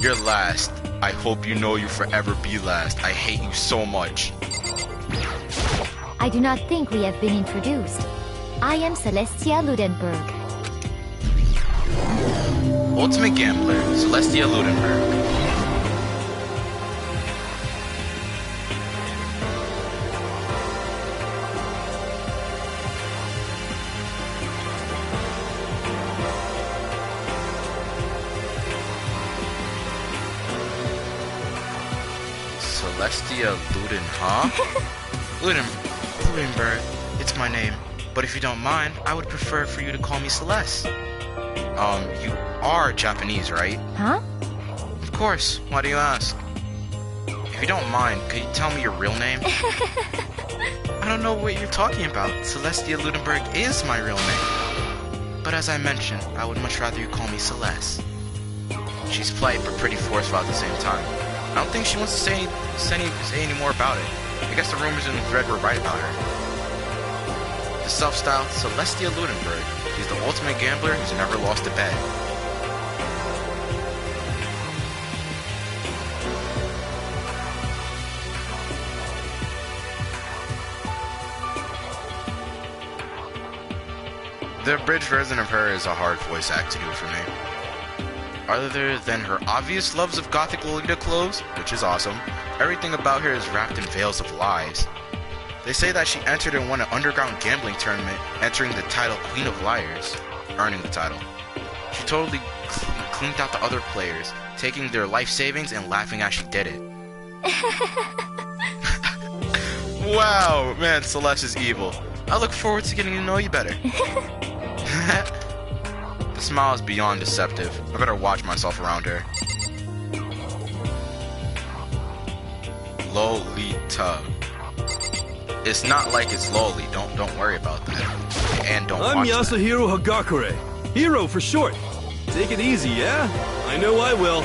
You're last. I hope you know you forever be last. I hate you so much. I do not think we have been introduced. I am Celestia Ludenberg. Ultimate Gambler, Celestia Ludenberg. Celestia Luden, huh? Ludenberg, it's my name. But if you don't mind, I would prefer for you to call me Celeste. You are Japanese, right? Huh? Of course. Why do you ask? If you don't mind, could you tell me your real name? I don't know what you're talking about. Celestia Ludenberg is my real name. But as I mentioned, I would much rather you call me Celeste. She's polite but pretty forceful at the same time. I don't think she wants to say any more about it. I guess the rumors in the thread were right about her. The self-styled Celestia Ludenberg. She's the ultimate gambler who's never lost a bet. The abridged version of her is a hard voice act to do for me. Other than her obvious loves of gothic Lolita clothes, which is awesome, everything about her is wrapped in veils of lies. They say that she entered and won an underground gambling tournament, entering the title Queen of Liars, earning the title. She totally cleaned out the other players, taking their life savings and laughing as she did it. Wow, man, Celeste is evil. I look forward to getting to know you better. The smile is beyond deceptive. I better watch myself around her. Lolita. It's not like it's lolly. Don't worry about that. And don't I'm watch Yasuhiro Hagakure. Hero for short. Take it easy, yeah? I know I will.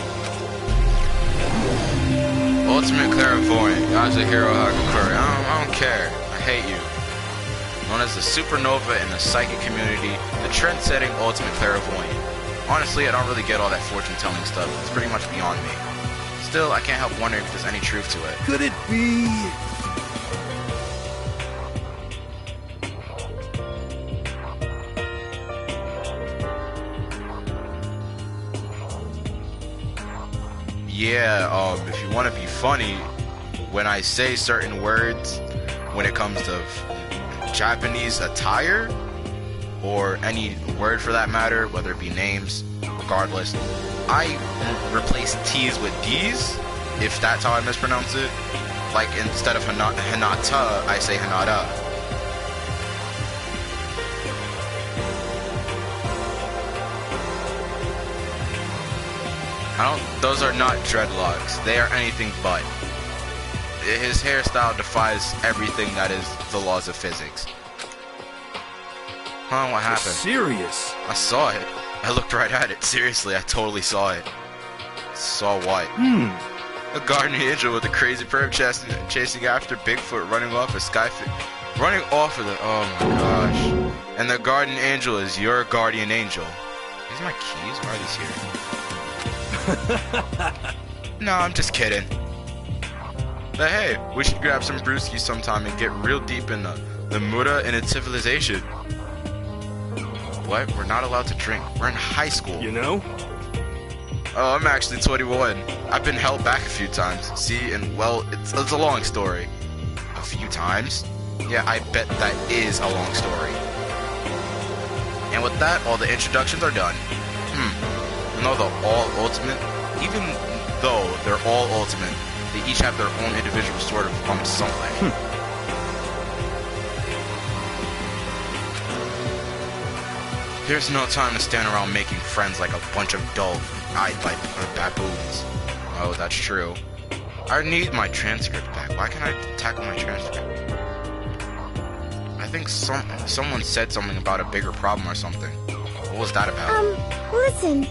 Ultimate Clairvoyant, Yasuhiro Hakakuri. I don't care. I hate you. Known as the supernova in the psychic community, the trend-setting Ultimate Clairvoyant. Honestly, I don't really get all that fortune-telling stuff. It's pretty much beyond me. Still, I can't help wondering if there's any truth to it. Could it be... Yeah, if you want to be funny, when I say certain words, when it comes to Japanese attire, or any word for that matter, whether it be names, regardless, I replace T's with D's, if that's how I mispronounce it. Like, instead of Hinata, I say Hinata. Those are not dreadlocks. They are anything but. His hairstyle defies everything that is the laws of physics. Huh, what happened? Serious? I saw it. I looked right at it. Seriously, I totally saw it. Saw what? A guardian angel with a crazy perp chest chasing after Bigfoot running off a skyfish. Running off of the... Oh my gosh. And the guardian angel is your guardian angel. These are my keys? Why are these here? No, I'm just kidding. But hey, we should grab some brewskis sometime and get real deep in the Muda and its civilization. What? We're not allowed to drink. We're in high school. You know? Oh, I'm actually 21. I've been held back a few times. See, and well, it's a long story. A few times? Yeah, I bet that is a long story. And with that, all the introductions are done. No, they're all ultimate. Even though they're all ultimate, they each have their own individual sort of something. There's no time to stand around making friends like a bunch of dull-eyed baboons. Oh, that's true. I need my transcript back. Why can't I tackle my transcript? I think someone said something about a bigger problem or something. What was that about? Listen.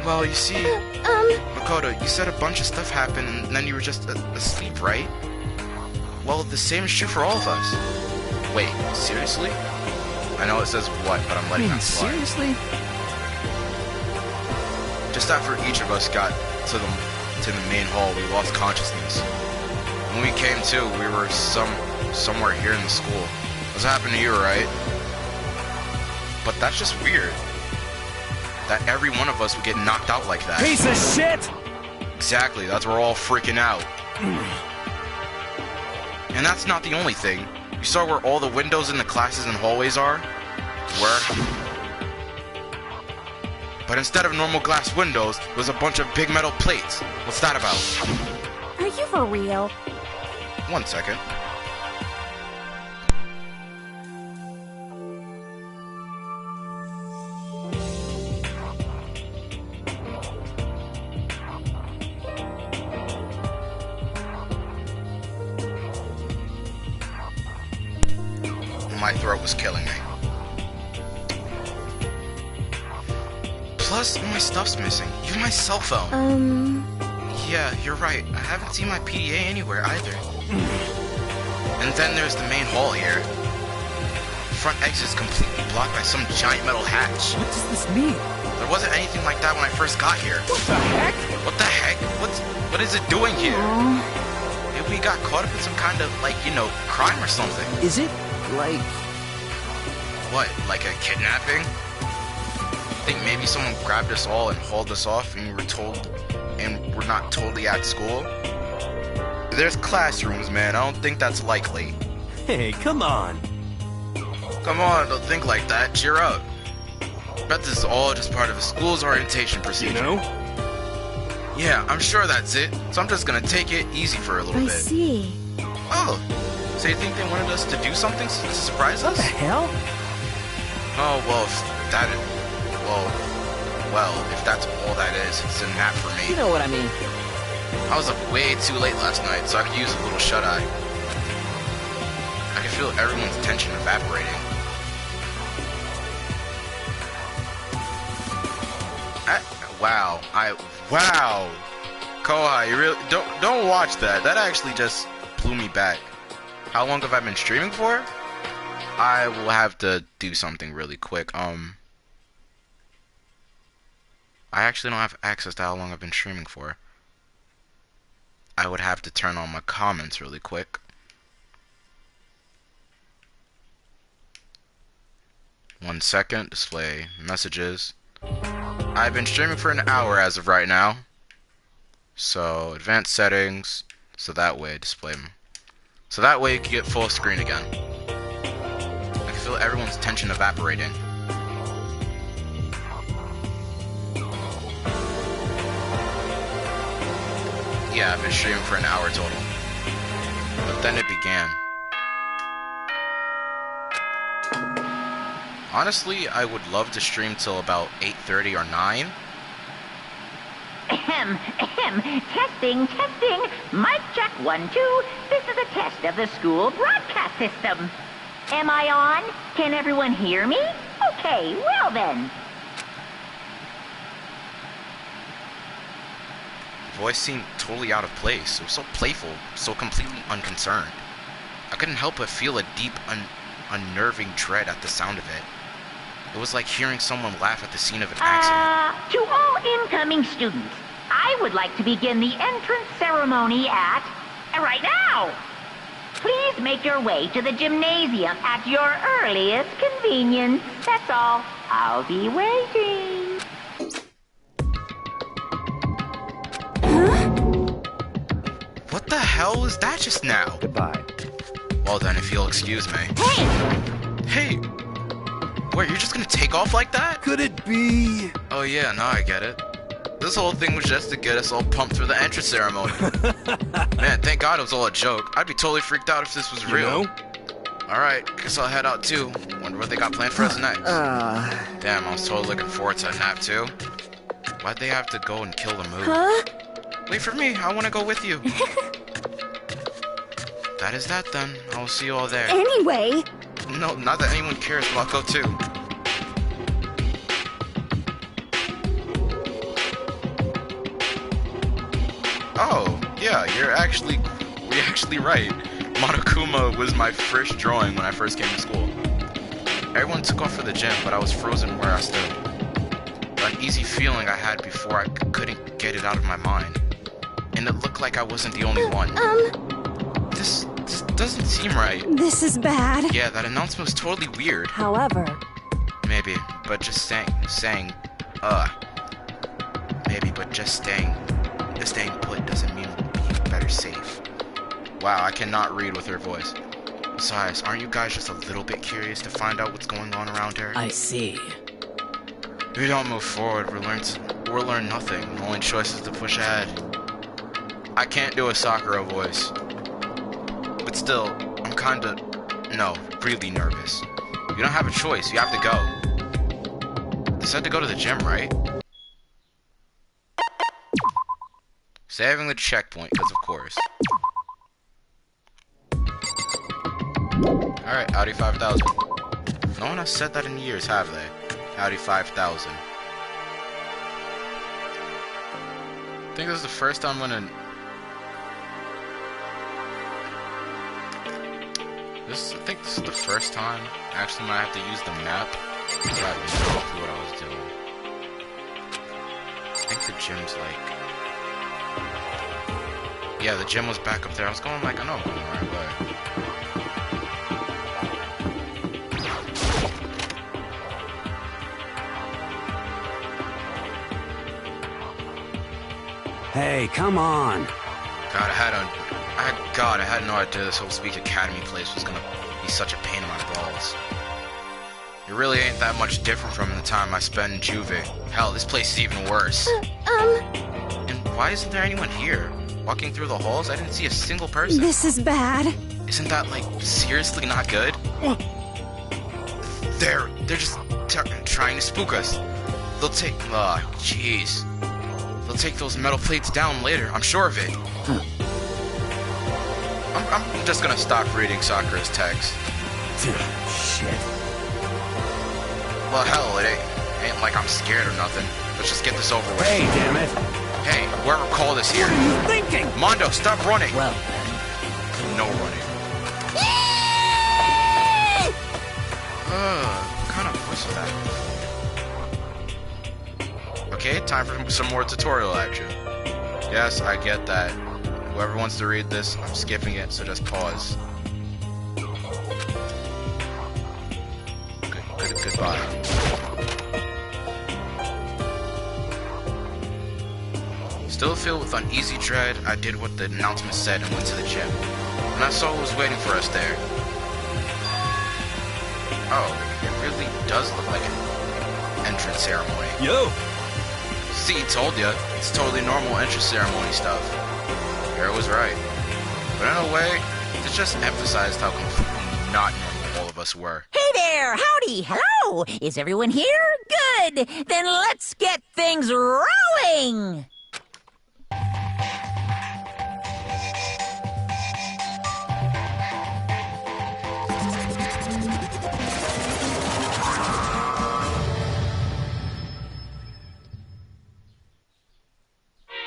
Well, you see, Makoto, you said a bunch of stuff happened and then you were just asleep, right? Well, the same is true for all of us. Wait, seriously? I know it says what, but I'm letting that slide. Seriously? Just after each of us got to the main hall, we lost consciousness. When we came to, we were somewhere here in the school. This happened to you, right? But that's just weird. That every one of us would get knocked out like that. Piece of shit! Exactly, that's why we're all freaking out. And that's not the only thing. You saw where all the windows in the classes and hallways are? But instead of normal glass windows, there's a bunch of big metal plates. What's that about? Are you for real? 1 second. My throat was killing me. Plus, my stuff's missing. Even my cell phone. Yeah, you're right. I haven't seen my PDA anywhere either. And then there's the main hall here. The front exit is completely blocked by some giant metal hatch. What does this mean? There wasn't anything like that when I first got here. What the heck? What the heck? What is it doing here? Maybe we got caught up in some kind of, like, crime or something. Is it like... What, like a kidnapping? I think maybe someone grabbed us all and hauled us off and we're not totally at school? There's classrooms, man. I don't think that's likely. Hey, come on. Come on, don't think like that. Cheer up. Bet this is all just part of the school's orientation procedure. You know? Yeah, I'm sure that's it. So I'm just gonna take it easy for a little bit. I see. Oh, so you think they wanted us to do something to surprise us? What the hell? Oh, well, if that is... Well, if that's all that is, it's a nap for me. You know what I mean. I was up way too late last night, so I could use a little shut-eye. I can feel everyone's tension evaporating. Wow. Wow. Kohai, you really don't watch that. That actually just blew me back. How long have I been streaming for? I will have to do something really quick. I actually don't have access to how long I've been streaming for. I would have to turn on my comments really quick. One second, display messages. I've been streaming for an hour as of right now. So, advanced settings, so that way display them. So that way you can get full screen again. I can feel everyone's tension evaporating. Yeah, I've been streaming for an hour total. But then it began. Honestly, I would love to stream till about 8:30 or 9. Ahem, ahem. Testing, testing. Mic check 1, 2. This is a test of the school broadcast system. Am I on? Can everyone hear me? Okay, well then. The voice seemed totally out of place. It was so playful, so completely unconcerned. I couldn't help but feel a deep, unnerving dread at the sound of it. It was like hearing someone laugh at the scene of an accident. To all incoming students, I would like to begin the entrance ceremony at... right now! Please make your way to the gymnasium at your earliest convenience. That's all. I'll be waiting. What the hell was that just now? Goodbye. Well then, if you'll excuse me. Hey! Hey! Wait, you're just gonna take off like that? Could it be? Oh yeah, now I get it. This whole thing was just to get us all pumped for the entrance ceremony. Man, thank God it was all a joke. I'd be totally freaked out if this was real. You know? Alright, guess I'll head out too. Wonder what they got planned for us next. Damn, I was totally looking forward to a nap too. Why'd they have to go and kill the moon? Huh? Wait for me, I wanna go with you. That is that then. I will see you all there. Anyway. No, not that anyone cares, but I'll go too. Oh, yeah, you're actually right. Monokuma was my first drawing when I first came to school. Everyone took off for the gym, but I was frozen where I stood. That uneasy feeling I had before, I couldn't get it out of my mind. And it looked like I wasn't the only one. This doesn't seem right. This is bad. Yeah, that announcement was totally weird. However. Maybe, but just staying put doesn't mean we'll be better safe. Wow, I cannot read with her voice. Besides, aren't you guys just a little bit curious to find out what's going on around here? I see. If we don't move forward, we'll learn nothing. The only choice is to push ahead. I can't do a Sakura voice. But still, I'm really nervous. You don't have a choice, you have to go. They said to go to the gym, right? Saving the checkpoint, because of course. Alright, Audi 5000. No one has said that in years, have they? Audi 5000. I think this is the first time when I think this is the first time actually when I have to use the map. So I have no clue what I was doing. I think the gym's like... Yeah, the gym was back up there. I was going like, I know I'm going the right way. Hey, come on. God, I had no idea this whole Speak Academy place was gonna be such a pain in my balls. It really ain't that much different from the time I spent in Juvie. Hell, this place is even worse. And why isn't there anyone here? Walking through the halls, I didn't see a single person. This is bad. Isn't that, like, seriously not good? They're just trying to spook us. They'll take... jeez. They'll take those metal plates down later, I'm sure of it. I'm just gonna stop reading Sakura's text. Shit. Well, hell, it ain't like I'm scared or nothing. But Let's just get this over with. Hey, damn it. Hey, whoever called us here. What are you thinking? Mondo, stop running. Well, No running. What kind of voice is that? Okay, time for some more tutorial action. Yes, I get that. Whoever wants to read this, I'm skipping it, so just pause. Goodbye. Still filled with uneasy dread, I did what the announcement said and went to the gym. And I saw what was waiting for us there. Oh, it really does look like an entrance ceremony. Yo! See, told ya. It's totally normal entrance ceremony stuff. Garrett was right. But in a way, it just emphasized how completely not normal all of us were. Hey there! Howdy! Hello! Is everyone here? Good! Then let's get things rolling!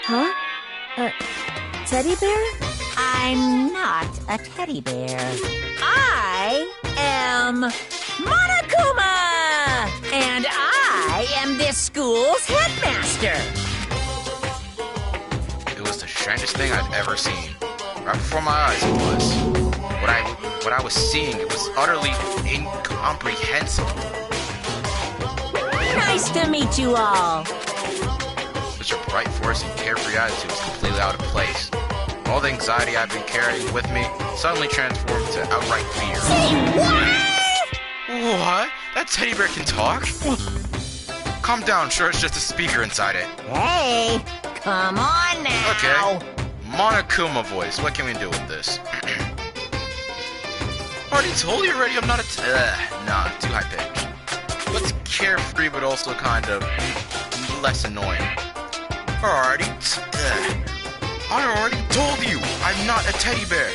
Huh? Teddy bear? I'm not a teddy bear. I am Monokuma! And I am this school's headmaster. It was the strangest thing I'd ever seen. Right before my eyes it was. What I was seeing, it was utterly incomprehensible. Nice to meet you all. Such a bright force and carefree attitude was completely out of place. All the anxiety I've been carrying with me suddenly transformed to outright fear. Say what? What? That teddy bear can talk? Calm down, sure it's just a speaker inside it. Hey, come on now. Okay. Monokuma voice, what can we do with this? Already told you already I'm not nah, too high pitched. What's carefree but also kind of less annoying? I already told you I'm not a teddy bear.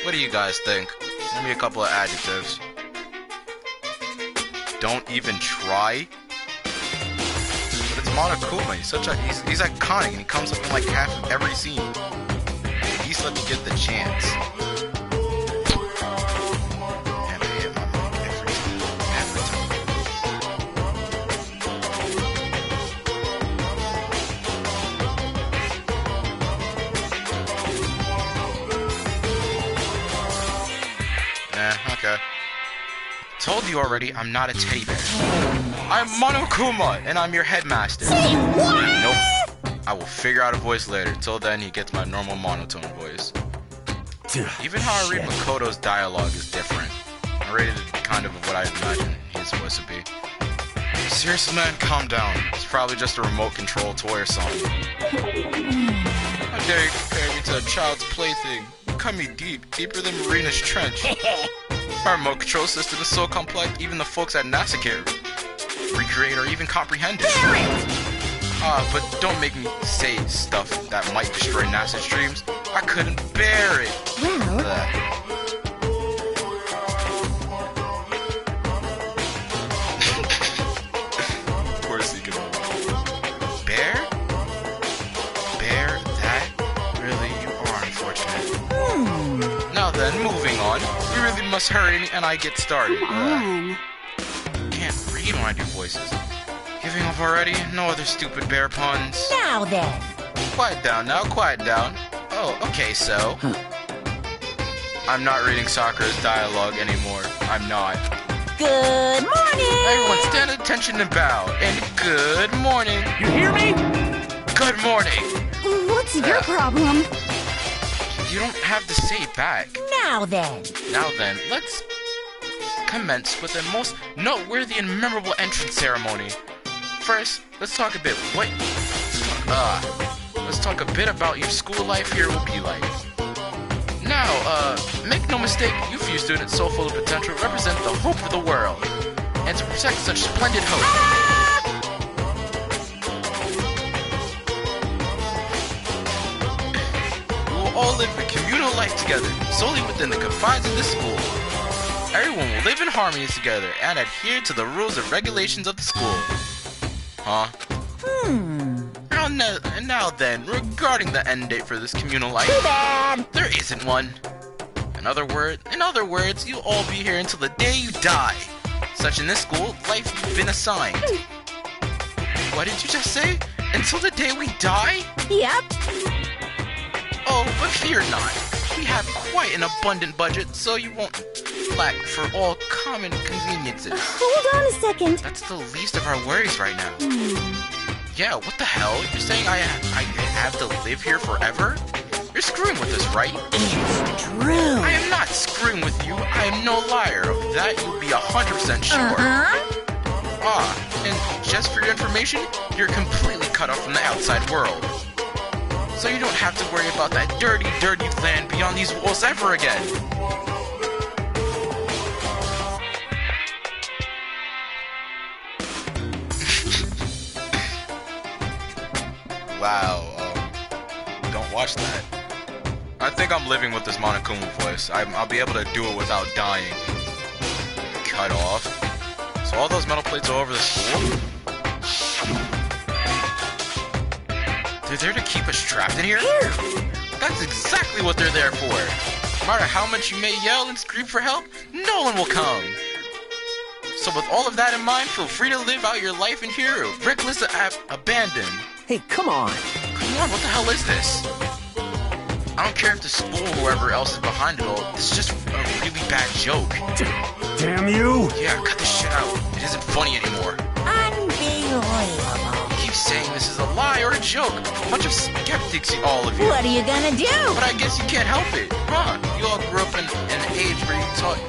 What do you guys think? Give me a couple of adjectives. Don't even try? But it's Monokuma. He's iconic and he comes up in like half of every scene. At least let me get the chance. And I hit my mic every time. Okay. Told you already, I'm not a teddy bear. I'm Monokuma, and I'm your headmaster. Say what? Nope. I will figure out a voice later. Till then, he gets my normal monotone voice. Even how I read Makoto's dialogue is different. I rated it kind of what I imagine he's supposed to be. Seriously, man, calm down. It's probably just a remote control toy or something. How dare you compare me to a child's plaything? You cut me deep, deeper than Marina's trench. Our remote control system is so complex, even the folks at NASA can't recreate or even comprehend it. But don't make me say stuff that might destroy NASA's dreams. I couldn't bear it. Well... Of course he can. Bear? Bear? That? Really? You are unfortunate. Now then, moving on. We really must hurry and I get started. Come on. Can't read when I do voices. Giving up already? No other stupid bear puns. Now then. Quiet down now, quiet down. Oh, okay, so. I'm not reading Sakura's dialogue anymore. I'm not. Good morning. Everyone stand at attention and bow. And good morning. You hear me? Good morning. What's your problem? You don't have to say it back. Now then. Now then, let's commence with the most noteworthy and memorable entrance ceremony. First, let's talk a bit. Let's talk a bit about your school life here will be like. Now, make no mistake, you few students so full of potential represent the hope of the world. And to protect such splendid hope. We will all live a communal life together, solely within the confines of this school. everyone will live in harmony together and adhere to the rules and regulations of the school. Huh? Now then, regarding the end date for this communal life, Too bad. there isn't one. In other words, you'll all be here until the day you die. Such in this school, life you've been assigned. What did you just say? Until the day we die? Yep. Oh, but fear not. We have quite an abundant budget, so you won't lack for all common conveniences. Hold on a second. That's the least of our worries right now. Yeah, what the hell? You're saying I have to live here forever? You're screwing with us, right? It's true. I am not screwing with you. I am no liar. Of that you'll be 100% sure. And just for your information, you're completely cut off from the outside world. So you don't have to worry about that dirty, dirty land beyond these walls ever again. Wow, don't watch that. I think I'm living with this Monokuma voice. I'll be able to do it without dying. Cut off. So all those metal plates are over the school? They're there to keep us trapped in here? That's exactly what they're there for. No matter how much you may yell and scream for help, no one will come. So with all of that in mind, feel free to live out your life in here, reckless abandon. Hey, come on. Come on, what the hell is this? I don't care if the school or whoever else is behind it all, this is just a really bad joke. Damn you! Yeah, cut this shit out. It isn't funny anymore. Unbelievable. You keep saying this is a lie or a joke. A bunch of skeptics, all of you. What are you gonna do? But I guess you can't help it. Huh? You all grew up in an age where you taught...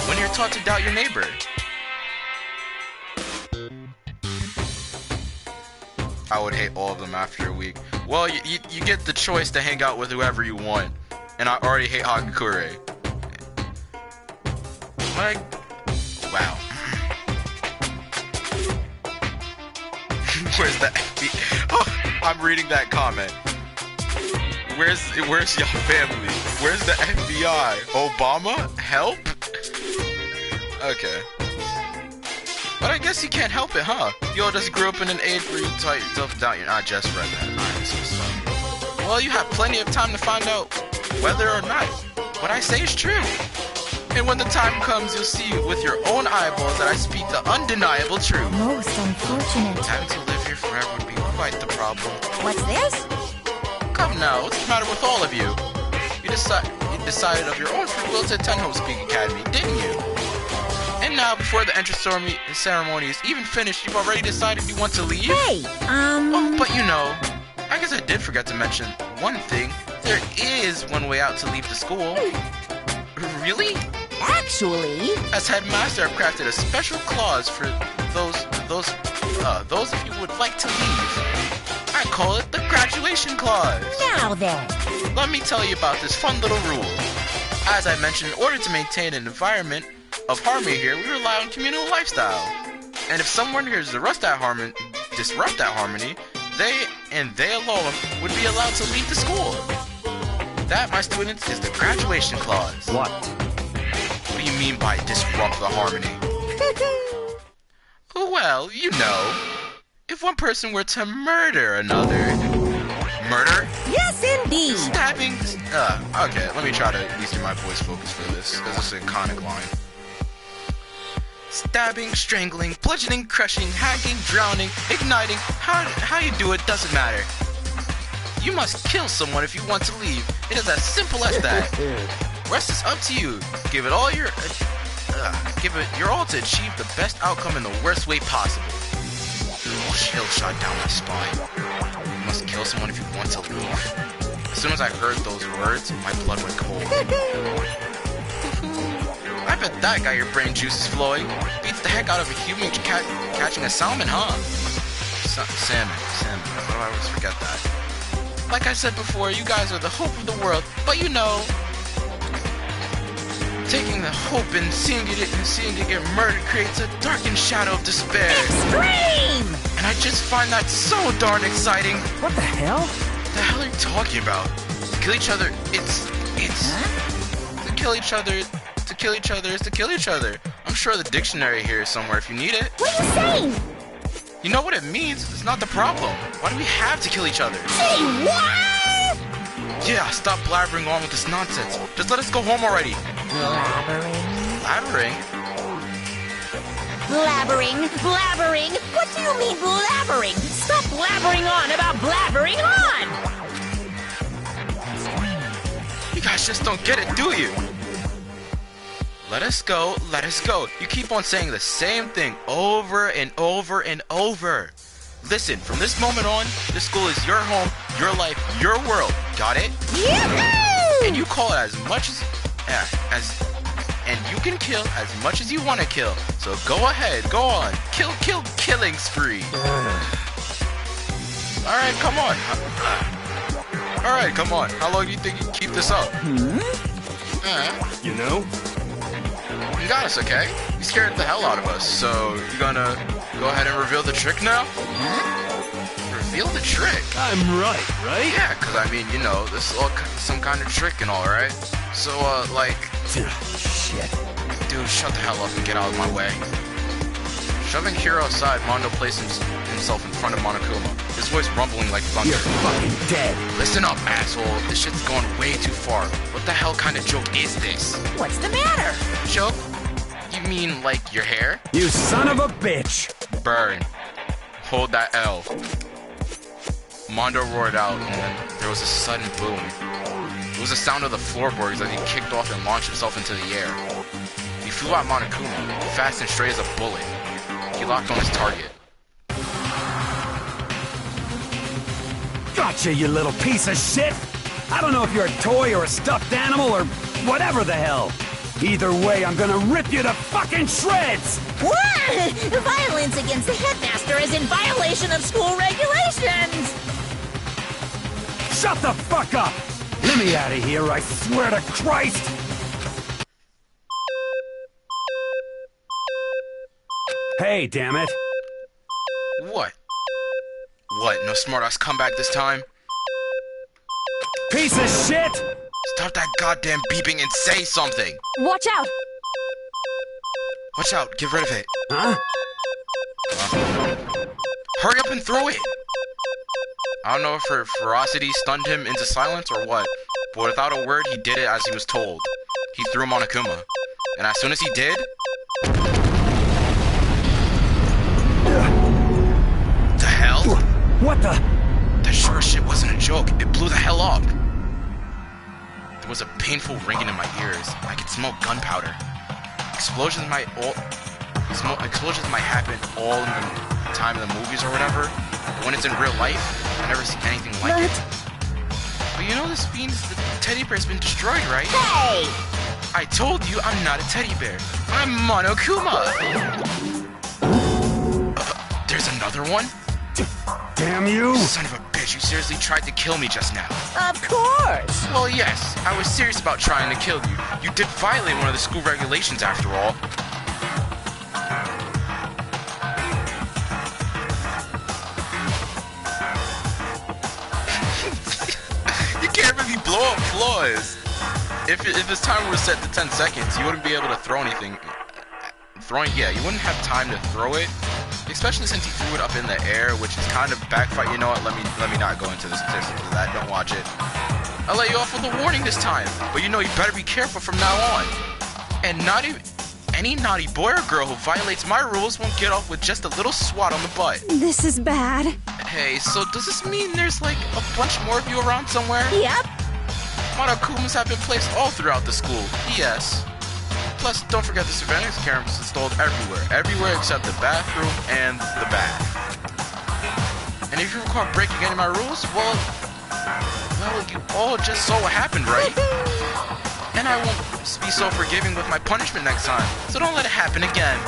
when you're taught to doubt your neighbor. I would hate all of them after a week. Well, you get the choice to hang out with whoever you want. And I already hate Hagakure. Wow. Where's the FBI? Oh, I'm reading that comment. Where's your family? Where's the FBI? Obama? Help? Okay. But I guess you can't help it, huh? You all just grew up in an age where you taught yourself to doubt. You're not just read that. Alright, so. Well, you have plenty of time to find out whether or not what I say is true. And when the time comes, you'll see with your own eyeballs that I speak the undeniable truth. Most unfortunate. Having to live here forever would be quite the problem. What's this? Come now, what's the matter with all of you? You decided of your own free will to attend Homespeak Academy, didn't you? And now, before the entrance ceremony is even finished, you've already decided you want to leave? Hey, Oh, but you know, I guess I did forget to mention one thing. There is one way out to leave the school. Really? Actually, as headmaster, I've crafted a special clause for those of you who would like to leave. I call it the graduation clause. Now then. Let me tell you about this fun little rule. As I mentioned, in order to maintain an environment of harmony here, we rely on communal lifestyle. And if someone here disrupt that harmony, they alone would be allowed to leave the school. That, my students, is the graduation clause. What? What do you mean by disrupt the harmony? Well, you know, if one person were to murder another... Murder? Yes, indeed. Stabbing... okay, let me try to at least get my voice focused for this, because this is an iconic line. Stabbing, strangling, bludgeoning, crushing, hacking, drowning, igniting, how you do it doesn't matter. You must kill someone if you want to leave. It is as simple as that. Rest is up to you. Give it your all to achieve the best outcome in the worst way possible. Chill shot down my spine. You must kill someone if you want to leave. As soon as I heard those words, my blood went cold. I bet that got your brain juices flowing. Beats the heck out of a human catching a salmon, huh? Salmon. Why do I always forget that? Like I said before, you guys are the hope of the world, but you know, taking the hope and seeing it get murdered creates a darkened shadow of despair. Extreme! And I just find that so darn exciting. What the hell? The hell are you talking about? To kill each other, to kill each other, to kill each other is to kill each other. I'm sure the dictionary here is somewhere if you need it. What are you saying? You know what it means? It's not the problem. Why do we have to kill each other? Say what? Yeah, stop blabbering on with this nonsense. Just let us go home already. Blabbering? Blabbering? Blabbering? What do you mean blabbering? Stop blabbering on about blabbering on! You guys just don't get it, do you? Let us go, let us go. You keep on saying the same thing over and over and over. Listen, from this moment on, this school is your home, your life, your world. Got it? Yahoo! And you call it as much as and you can kill as much as you want to kill. So go ahead, go on. Killing spree. Alright, come on. Alright, come on. How long do you think you can keep this up? You know? You got us, okay? You scared the hell out of us, so you gonna go ahead and reveal the trick now? Reveal the trick? I'm right? Yeah, because I mean, you know, this is all some kind of trick and all, right? So, like... Shit. Dude, shut the hell up and get out of my way. Shoving Hiro aside, Mondo placed himself in front of Monokuma, his voice rumbling like thunder. You're fucking dead. Listen up, asshole. This shit's going way too far. What the hell kind of joke is this? What's the matter? Joke? You mean, like, your hair? You son of a bitch. Burn. Hold that L. Mondo roared out, and then there was a sudden boom. It was the sound of the floorboards as he kicked off and launched himself into the air. He flew at Monokuma, fast and straight as a bullet. He locked on his target. Gotcha, you little piece of shit. I don't know if you're a toy or a stuffed animal or whatever the hell. Either way, I'm gonna rip you to fucking shreds! What? Violence against the headmaster is in violation of school regulations! Shut the fuck up! Let me out of here, I swear to Christ! Hey, damn it. What? What, no smartass comeback this time? Piece of shit! Stop that goddamn beeping and say something! Watch out! Watch out, get rid of it. Huh? Hurry up and throw it! I don't know if her ferocity stunned him into silence or what, but without a word, he did it as he was told. He threw Monokuma. And as soon as he did... The hell? What the? That sure shit wasn't a joke. It blew the hell up. There was a painful ringing in my ears. I could smell gunpowder. Explosions might happen all in the time of the movies or whatever, but when it's in real life, I never see anything like it. But you know this means the teddy bear's been destroyed, right? Hey! I told you I'm not a teddy bear. I'm Monokuma. There's another one? Damn you! Son of a bitch, you seriously tried to kill me just now. Of course! Well, yes, I was serious about trying to kill you. You did violate one of the school regulations after all. You can't really blow up floors. If his timer was set to 10 seconds, you wouldn't be able to throw anything. You wouldn't have time to throw it. Especially since he threw it up in the air, which is kind of backfire. You know what? Let me not go into the statistics of that. Don't watch it. I'll let you off with a warning this time, but you know you better be careful from now on. And any naughty boy or girl who violates my rules won't get off with just a little swat on the butt. This is bad. Hey, so does this mean there's like a bunch more of you around somewhere? Yep. Monokumas have been placed all throughout the school. Yes. Plus, don't forget the surveillance cameras installed everywhere except the bathroom and the bath. And if you recall breaking any of my rules, well, you all just saw what happened, right? And I won't be so forgiving with my punishment next time, so don't let it happen again.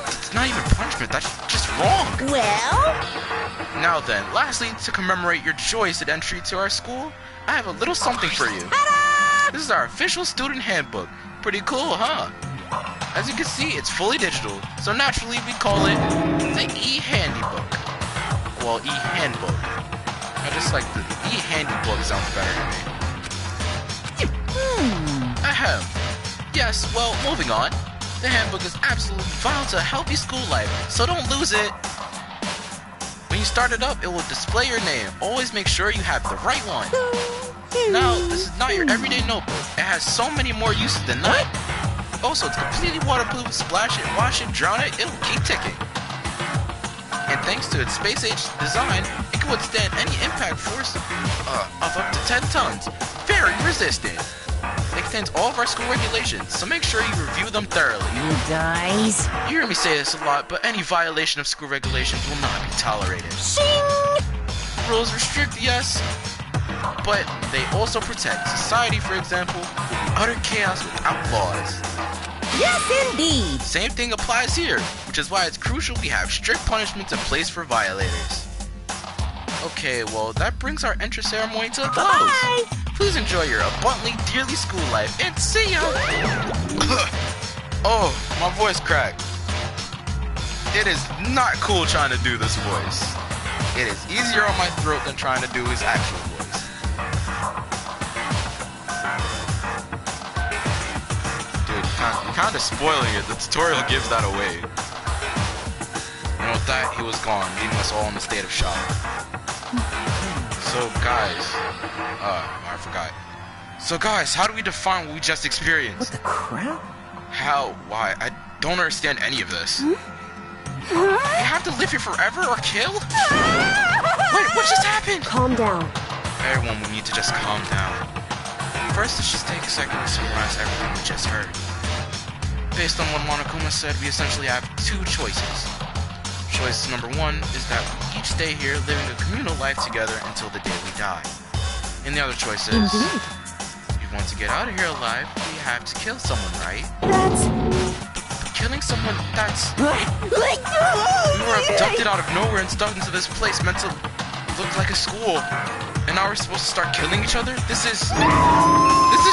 It's not even punishment, that's just wrong. Well? Now then, lastly, to commemorate your joyous entry to our school, I have a little something for you. Ta-da! This is our official student handbook. Pretty cool, huh? As you can see, it's fully digital, so naturally we call it the e-handy book. Well, e-handbook. I just like the e-handy book sounds better to me. Ahem. Yes, well, moving on. The handbook is absolutely vital to a healthy school life, so don't lose it. When you start it up, it will display your name. Always make sure you have the right one. Now, this is not your everyday notebook. It has so many more uses than that. Also, it's completely waterproof. Splash it, wash it, drown it, it'll keep ticking. And thanks to its space-age design, it can withstand any impact force of up to 10 tons. Very resistant. It contains all of our school regulations, so make sure you review them thoroughly. You guys. You hear me say this a lot, but any violation of school regulations will not be tolerated. Shing! Rules restrict, yes, but they also protect. Society, for example, will be utter chaos without laws. Yes, indeed. Same thing applies here, which is why it's crucial we have strict punishments in place for violators. Okay, well, that brings our entrance ceremony to a close. Bye. Please enjoy your abundantly dearly school life, and see ya! Oh, my voice cracked. It is not cool trying to do this voice. It is easier on my throat than trying to do his actual voice. Dude, you're kind of spoiling it. The tutorial gives that away. And with that, he was gone, leaving us all in a state of shock. So guys, I forgot. So guys, how do we define what we just experienced? What the crap? How? Why? I don't understand any of this. We have to live here forever or kill? Wait, what just happened? Calm down. Everyone, we need to just calm down. First, let's just take a second to summarize everything we just heard. Based on what Monokuma said, we essentially have two choices. Choice number one is that we each stay here living a communal life together until the day we die. And the other choice is, if we want to get out of here alive, we have to kill someone, right? But killing someone, that's... We were abducted out of nowhere and stuck into this place meant to look like a school. And now we're supposed to start killing each other? This is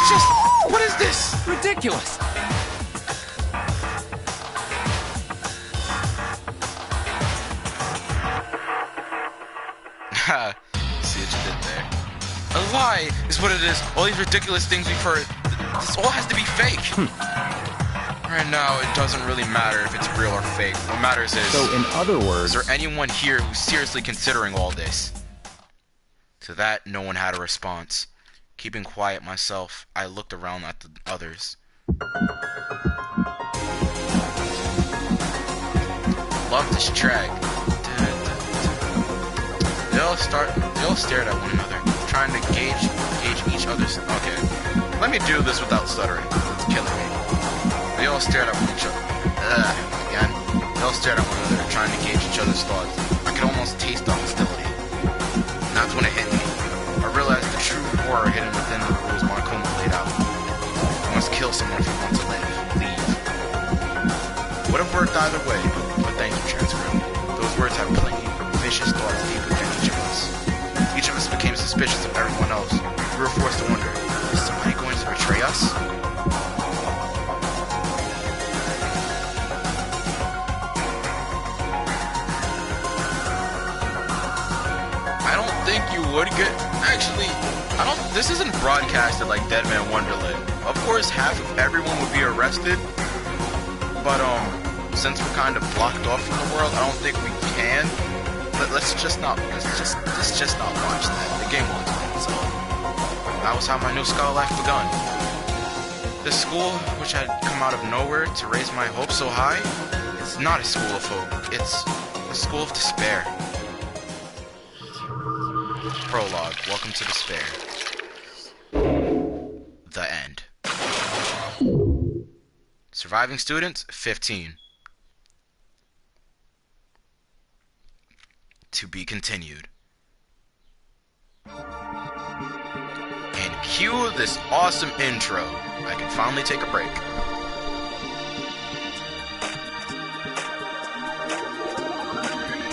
just... What is this? Ridiculous. See what you did there. A lie is what it is. All these ridiculous things we've heard, this all has to be fake. Right now, it doesn't really matter if it's real or fake. What matters is... So, in other words... Is there anyone here who's seriously considering all this? To that, no one had a response. Keeping quiet myself, I looked around at the others. Love this track. They all stared at one another, trying to gauge each other's... Okay, let me do this without stuttering. It's killing me. They all stared at each other. Again. They all stared at one another, trying to gauge each other's thoughts. I could almost taste the hostility. And that's when it hit me. I realized the true horror hidden within the rules Monokuma laid out. You must kill someone if you want to live. Leave. Would have worked either way, but thank you, Transcript. Those words have plenty vicious thoughts deep within each of us. Each of us became suspicious of everyone else. We were forced to wonder, is somebody going to betray us? I don't think you would get... Actually, this isn't broadcasted like Dead Man Wonderland. Of course, half of everyone would be arrested, but since we're kind of blocked off from the world, I don't think we can. Let's just not watch that. The game will explain itself. That was how my new scholar life begun. The school, which had come out of nowhere to raise my hopes so high, it's not a school of hope. It's a school of despair. Prologue. Welcome to despair. The end. Surviving students, 15. To be continued. And cue this awesome intro. I can finally take a break.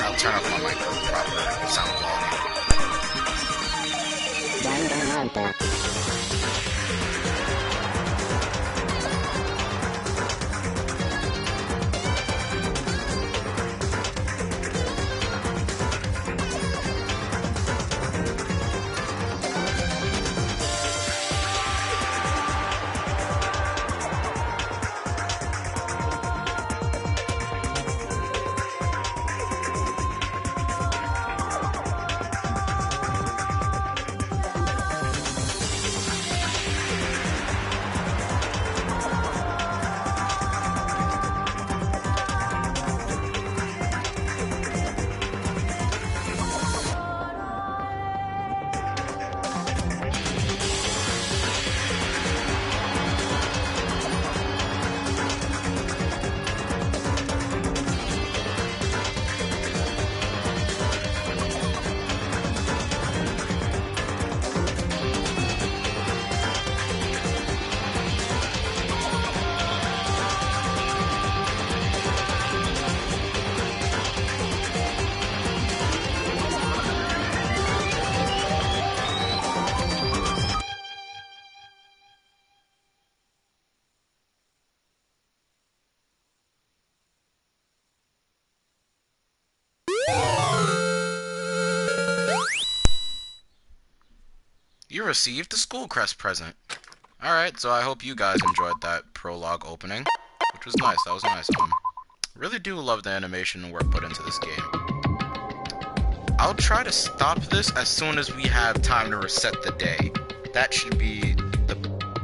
I'll turn off my mic for the proper sound quality. Danganronpa. You received the school crest present. Alright, so I hope you guys enjoyed that prologue opening, which was nice. That was nice. Really do love the animation and work put into this game. I'll try to stop this as soon as we have time to reset the day. That should be the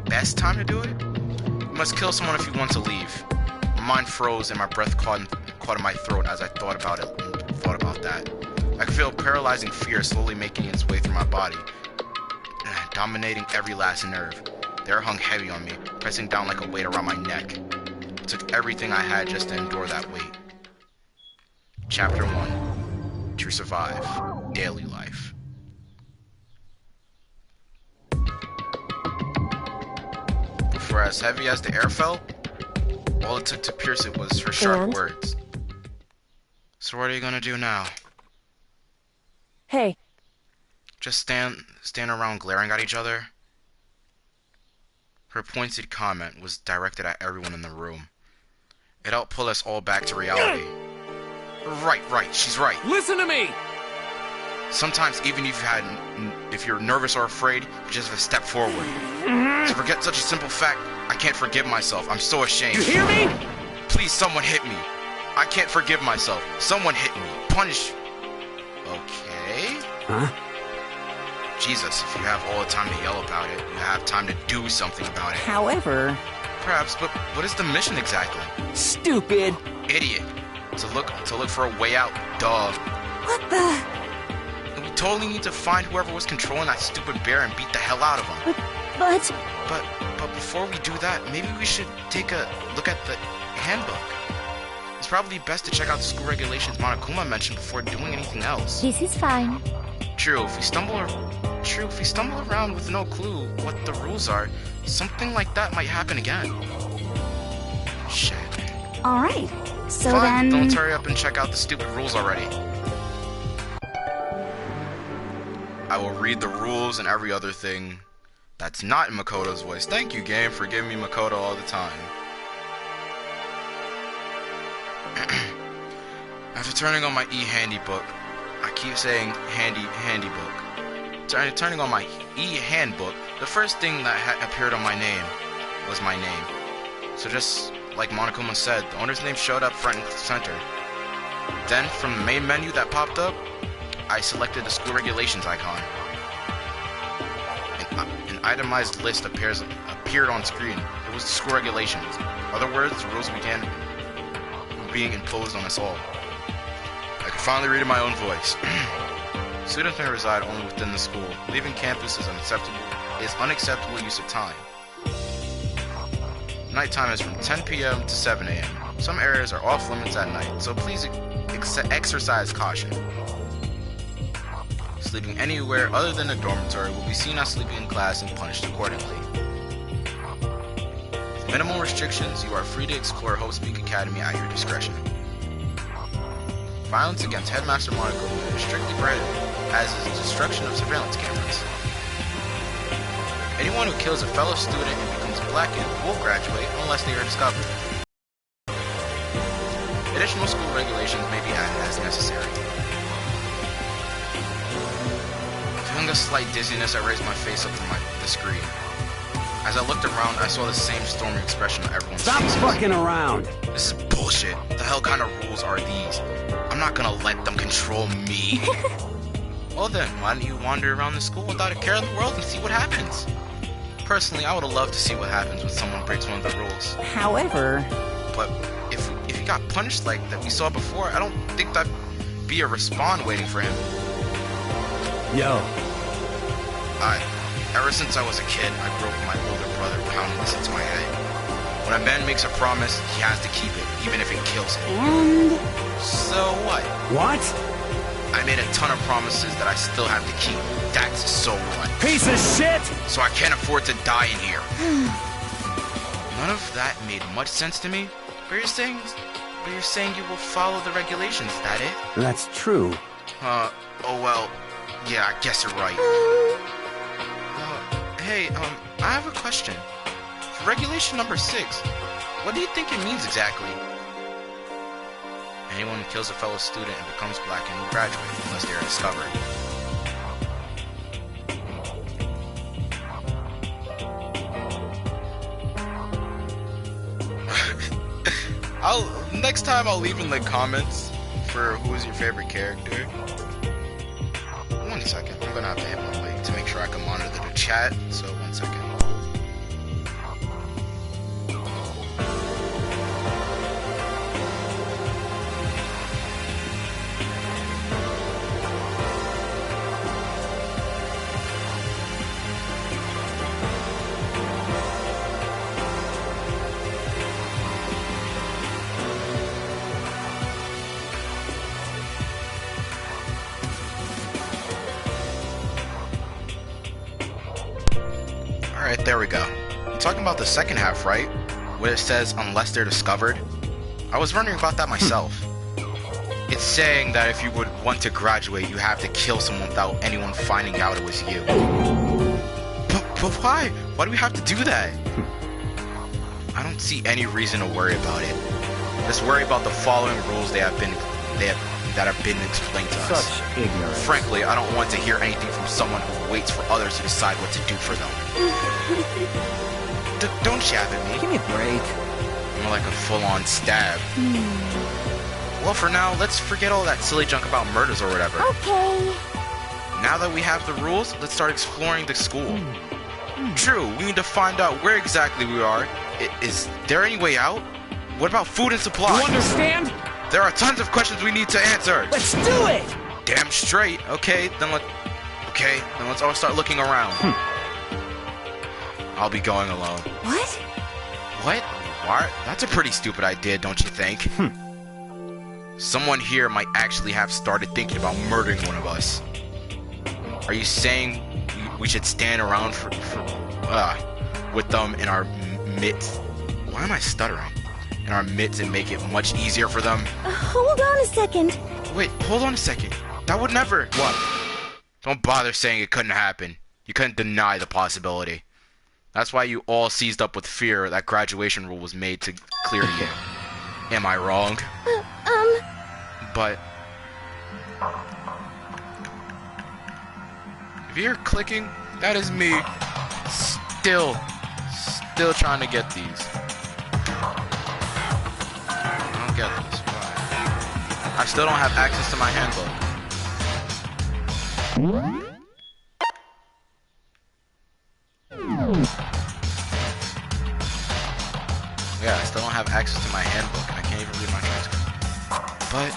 best time to do it. You must kill someone if you want to leave. My mind froze and my breath caught in my throat as I thought about that. I could feel paralyzing fear slowly making its way through my body, dominating every last nerve. The air hung heavy on me, pressing down like a weight around my neck. It took everything I had just to endure that weight. Chapter 1. To survive. Daily life. But for as heavy as the air felt, all it took to pierce it was her sharp words. So what are you gonna do now? Hey. Just stand around glaring at each other? Her pointed comment was directed at everyone in the room. It helped pull us all back to reality. Right, she's right. Listen to me! Sometimes even if you're nervous or afraid, you just have to step forward. To forget such a simple fact, I can't forgive myself. I'm so ashamed. You hear me? Please, someone hit me. I can't forgive myself. Someone hit me. Punish. Okay? Huh? Jesus, if you have all the time to yell about it, you have time to do something about it. However... Perhaps, but what is the mission exactly? Stupid! Idiot. To look for a way out. Duh. What the? We totally need to find whoever was controlling that stupid bear and beat the hell out of him. But before we do that, maybe we should take a look at the handbook. It's probably best to check out the school regulations Monokuma mentioned before doing anything else. This is fine. True, if we stumble around with no clue what the rules are, something like that might happen again. Shit. Alright, so Fine, then... don't hurry up and check out the stupid rules already. I will read the rules and every other thing that's not in Makoto's voice. Thank you, game, for giving me Makoto all the time. After turning on my e-handy book, I keep saying handy book. Turning on my e-handbook, the first thing that appeared on my name was my name. So just like Monokuma said, the owner's name showed up front and center. Then, from the main menu that popped up, I selected the school regulations icon. An itemized list appeared on screen. It was the school regulations. In other words, the rules began being imposed on us all. I could finally read in my own voice. Students may reside only within the school. Leaving campus is unacceptable use of time. Nighttime is from 10 p.m. to 7 a.m. Some areas are off limits at night, so please exercise caution. Sleeping anywhere other than the dormitory will be seen as sleeping in class and punished accordingly. With minimal restrictions, you are free to explore Hope Speak Academy at your discretion. Violence against Headmaster Monokuma is strictly prohibited, as is the destruction of surveillance cameras. Anyone who kills a fellow student and becomes blackened will graduate unless they are discovered. Additional school regulations may be added as necessary. Feeling a slight dizziness, I raised my face up from the screen. As I looked around, I saw the same stormy expression on everyone's faces. Stop fucking around! This is bullshit. What the hell kind of rules are these? I'm not gonna let them control me. Well then, why don't you wander around the school without a care in the world and see what happens? Personally, I would have loved to see what happens when someone breaks one of the rules. However... But if he got punished like that we saw before, I don't think that'd be a respawn waiting for him. Yo. Ever since I was a kid, I grew up with my older brother pounding this into my head. When a man makes a promise, he has to keep it, even if it kills him. And... So what? What? I made a ton of promises that I still have to keep. That's so what? Piece of shit! So I can't afford to die in here. None of that made much sense to me. But you're saying you will follow the regulations, is that it? That's true. Oh well, yeah, I guess you're right. Hey, I have a question. For regulation number 6, what do you think it means exactly? Anyone who kills a fellow student and becomes black and will graduate unless they are discovered. Next time I'll leave in the comments for who's your favorite character. 1 second, I'm gonna have to hit my mic to make sure I can monitor the chat, so 1 second. Alright, there we go. I'm talking about the second half, right? Where it says, unless they're discovered. I was wondering about that myself. It's saying that if you would want to graduate, you have to kill someone without anyone finding out it was you. But why? Why do we have to do that? I don't see any reason to worry about it. Just worry about the following rules that have been explained to us. Such ignorance. Frankly, I don't want to hear anything from someone who waits for others to decide what to do for them. Don't jab at me. Give me a break. More like a full-on stab. Well, for now, let's forget all that silly junk about murders or whatever. Okay. Now that we have the rules, let's start exploring the school. True, we need to find out where exactly we are. Is there any way out? What about food and supplies? You understand? There are tons of questions we need to answer. Let's do it! Damn straight. Okay, then let's all start looking around. I'll be going alone. What? What? Why? That's a pretty stupid idea, don't you think? Someone here might actually have started thinking about murdering one of us. Are you saying we should stand around with them in our midst? Why am I stuttering? In our midst and make it much easier for them? Hold on a second. Wait, hold on a second. That would never... What? Don't bother saying it couldn't happen. You couldn't deny the possibility. That's why you all seized up with fear that graduation rule was made to clear you. Am I wrong? But... if you hear clicking, that is me. Still trying to get these. I don't get this. Why? I still don't have access to my handbook. Yeah, I still don't have access to my handbook, and I can't even read my transcript. But,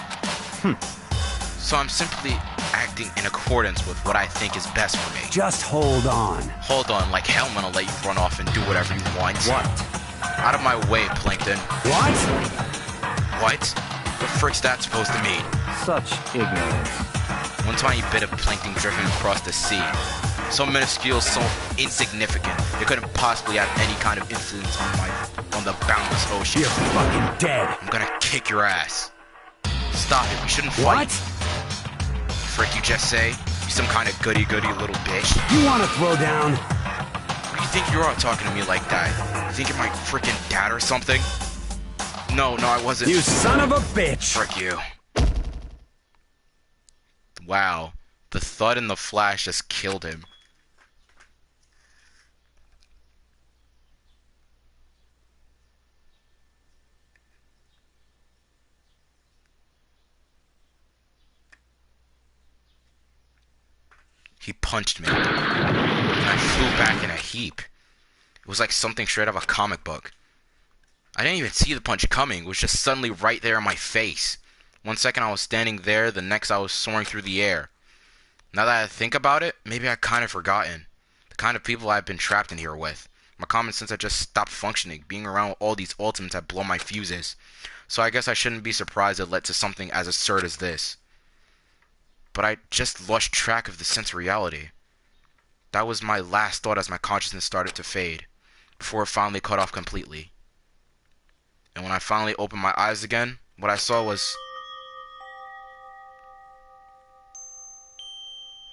so I'm simply acting in accordance with what I think is best for me. Just hold on. Hold on, like hell I'm gonna let you run off and do whatever you want. What? Out of my way, Plankton. What? What? The frick's that supposed to mean? Such ignorance. One tiny bit of plankton drifting across the sea. So minuscule, so insignificant. It couldn't possibly have any kind of influence on the boundless ocean. You're fucking dead. I'm gonna kick your ass. Stop it, we shouldn't fight. What? Frick you just say? You some kind of goody-goody little bitch. You want to throw down? What do you think you're out talking to me like that? You think you're my freaking dad or something? No, I wasn't. You son of a bitch! Frick you. Wow. The thud and the flash just killed him. He punched me, and I flew back in a heap. It was like something straight out of a comic book. I didn't even see the punch coming. It was just suddenly right there in my face. 1 second I was standing there, the next I was soaring through the air. Now that I think about it, maybe I've kind of forgotten the kind of people I've been trapped in here with. My common sense had just stopped functioning. Being around all these ultimates had blown my fuses. So I guess I shouldn't be surprised it led to something as absurd as this. But I just lost track of the sense of reality. That was my last thought as my consciousness started to fade, before it finally cut off completely. And when I finally opened my eyes again, what I saw was...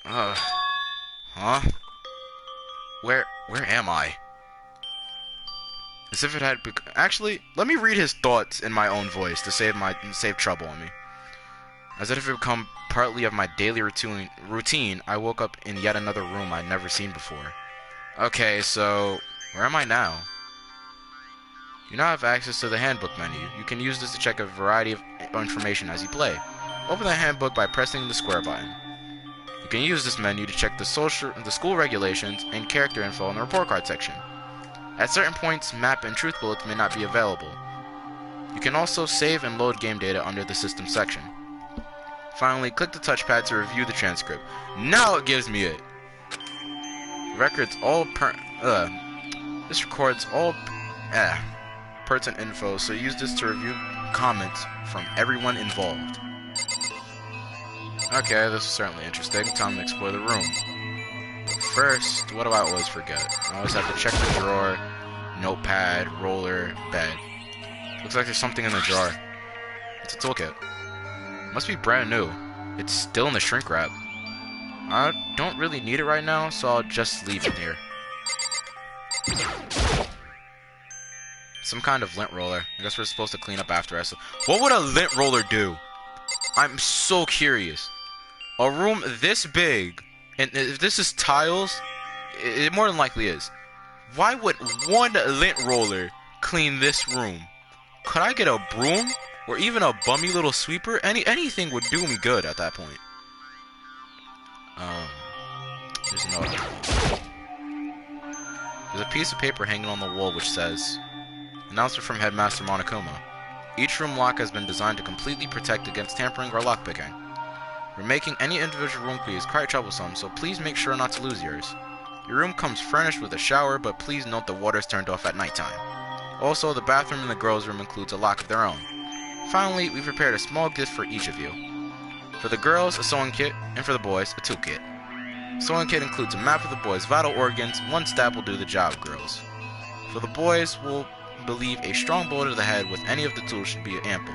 Huh? Where am I? As if it had actually, let me read his thoughts in my own voice to save trouble on me. As if it had become partly of my daily routine, I woke up in yet another room I'd never seen before. Okay, so where am I now? You now have access to the handbook menu. You can use this to check a variety of information as you play. Open the handbook by pressing the square button. You can use this menu to check the school regulations and character info in the report card section. At certain points, map and truth bullets may not be available. You can also save and load game data under the system section. Finally, click the touchpad to review the transcript. Now it gives me it. This records all pertinent info, so use this to review comments from everyone involved. Okay, this is certainly interesting. Time to explore the room. First, what do I always forget? I always have to check the drawer, notepad, roller, bed. Looks like there's something in the jar. It's a toolkit. Must be brand new. It's still in the shrink wrap. I don't really need it right now, so I'll just leave it here. Some kind of lint roller. I guess we're supposed to clean up after us. What would a lint roller do? I'm so curious. A room this big, and if this is tiles, it more than likely is. Why would one lint roller clean this room? Could I get a broom? Or even a bummy little sweeper? Anything would do me good at that point. There's a note. There's a piece of paper hanging on the wall which says, "Announcement from Headmaster Monokuma. Each room lock has been designed to completely protect against tampering or lockpicking. Remaking any individual room key is quite troublesome, so please make sure not to lose yours. Your room comes furnished with a shower, but please note the water is turned off at nighttime. Also, the bathroom in the girls' room includes a lock of their own. Finally, we've prepared a small gift for each of you. For the girls, a sewing kit, and for the boys, a toolkit. Sewing kit includes a map of the boys' vital organs. One stab will do the job, girls. For the boys, we'll believe a strong blow to the head with any of the tools should be ample.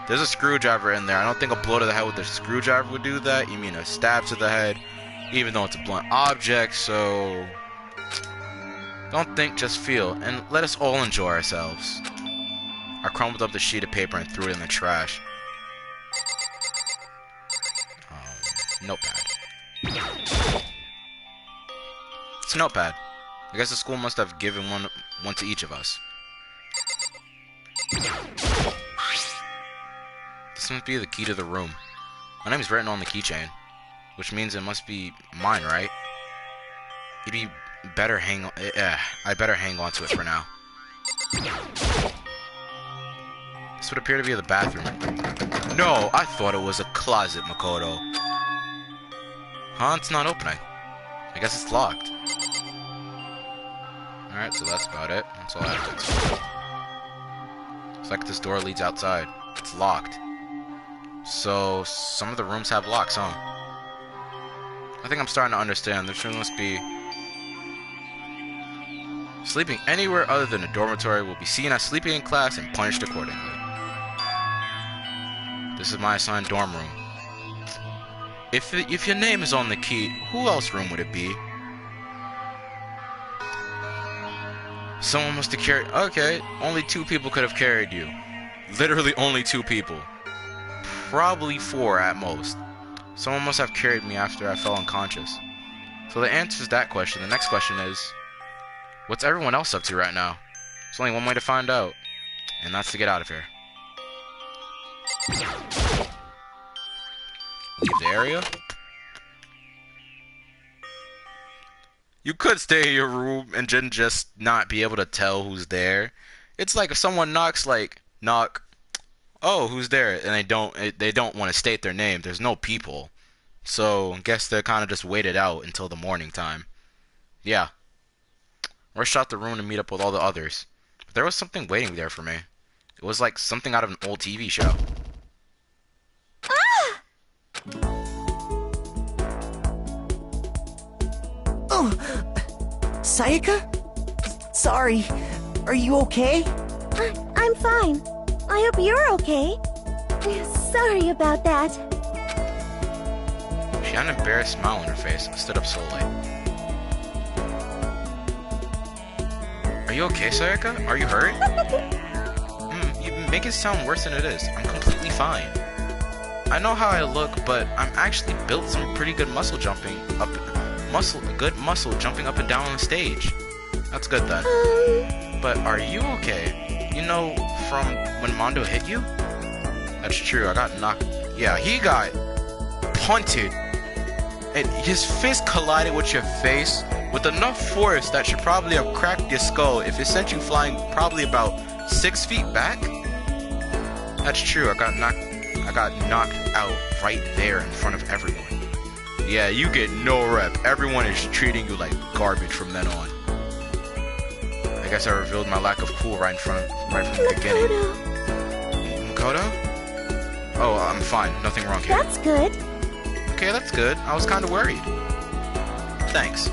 There's a screwdriver in there. I don't think a blow to the head with a screwdriver would do that. You mean a stab to the head, even though it's a blunt object, so... Don't think, just feel, and let us all enjoy ourselves." I crumbled up the sheet of paper and threw it in the trash. Notepad. It's a notepad. I guess the school must have given one to each of us. This must be the key to the room. My name is written on the keychain, which means it must be mine, right? It'd be better hang on. I better hang on to it for now. This would appear to be the bathroom. No, I thought it was a closet, Makoto. Huh? It's not opening. I guess it's locked. Alright, so that's about it. That's all I have to explain. Looks like this door leads outside. It's locked. So, some of the rooms have locks, huh? I think I'm starting to understand. This room must be... Sleeping anywhere other than a dormitory will be seen as sleeping in class and punished accordingly. This is my assigned dorm room. If your name is on the key, who else's room would it be? Someone must have carried... Okay, only 2 people could have carried you. Literally only 2 people. Probably 4 at most. Someone must have carried me after I fell unconscious. So the answer is that question. The next question is... What's everyone else up to right now? There's only one way to find out. And that's to get out of here. Leave the area? You could stay in your room and just not be able to tell who's there. It's like if someone knocks, like, knock, oh, who's there? And they don't want to state their name. There's no people. So I guess they kind of just waited out until the morning time. Yeah. Rushed out the room to meet up with all the others. But there was something waiting there for me. It was like something out of an old TV show. Oh, Sayaka? Sorry. Are you okay? I'm fine. I hope you're okay. Sorry about that. She had an embarrassed smile on her face and stood up slowly. Are you okay, Sayaka? Are you hurt? You make it sound worse than it is. I'm completely fine. I know how I look, but I'm actually built some pretty good muscle jumping up and down on the stage. That's good then. But are you okay? You know, from when Mondo hit you? That's true, I got knocked. Yeah, he got punted. And his fist collided with your face with enough force that should probably have cracked your skull if it sent you flying probably about 6 feet back. That's true, I got knocked out right there in front of everyone. Yeah, you get no rep. Everyone is treating you like garbage from then on. I guess I revealed my lack of cool right from the beginning. Makoto? Oh, I'm fine. Nothing wrong here. That's good. Okay, that's good. I was kind of worried. Thanks.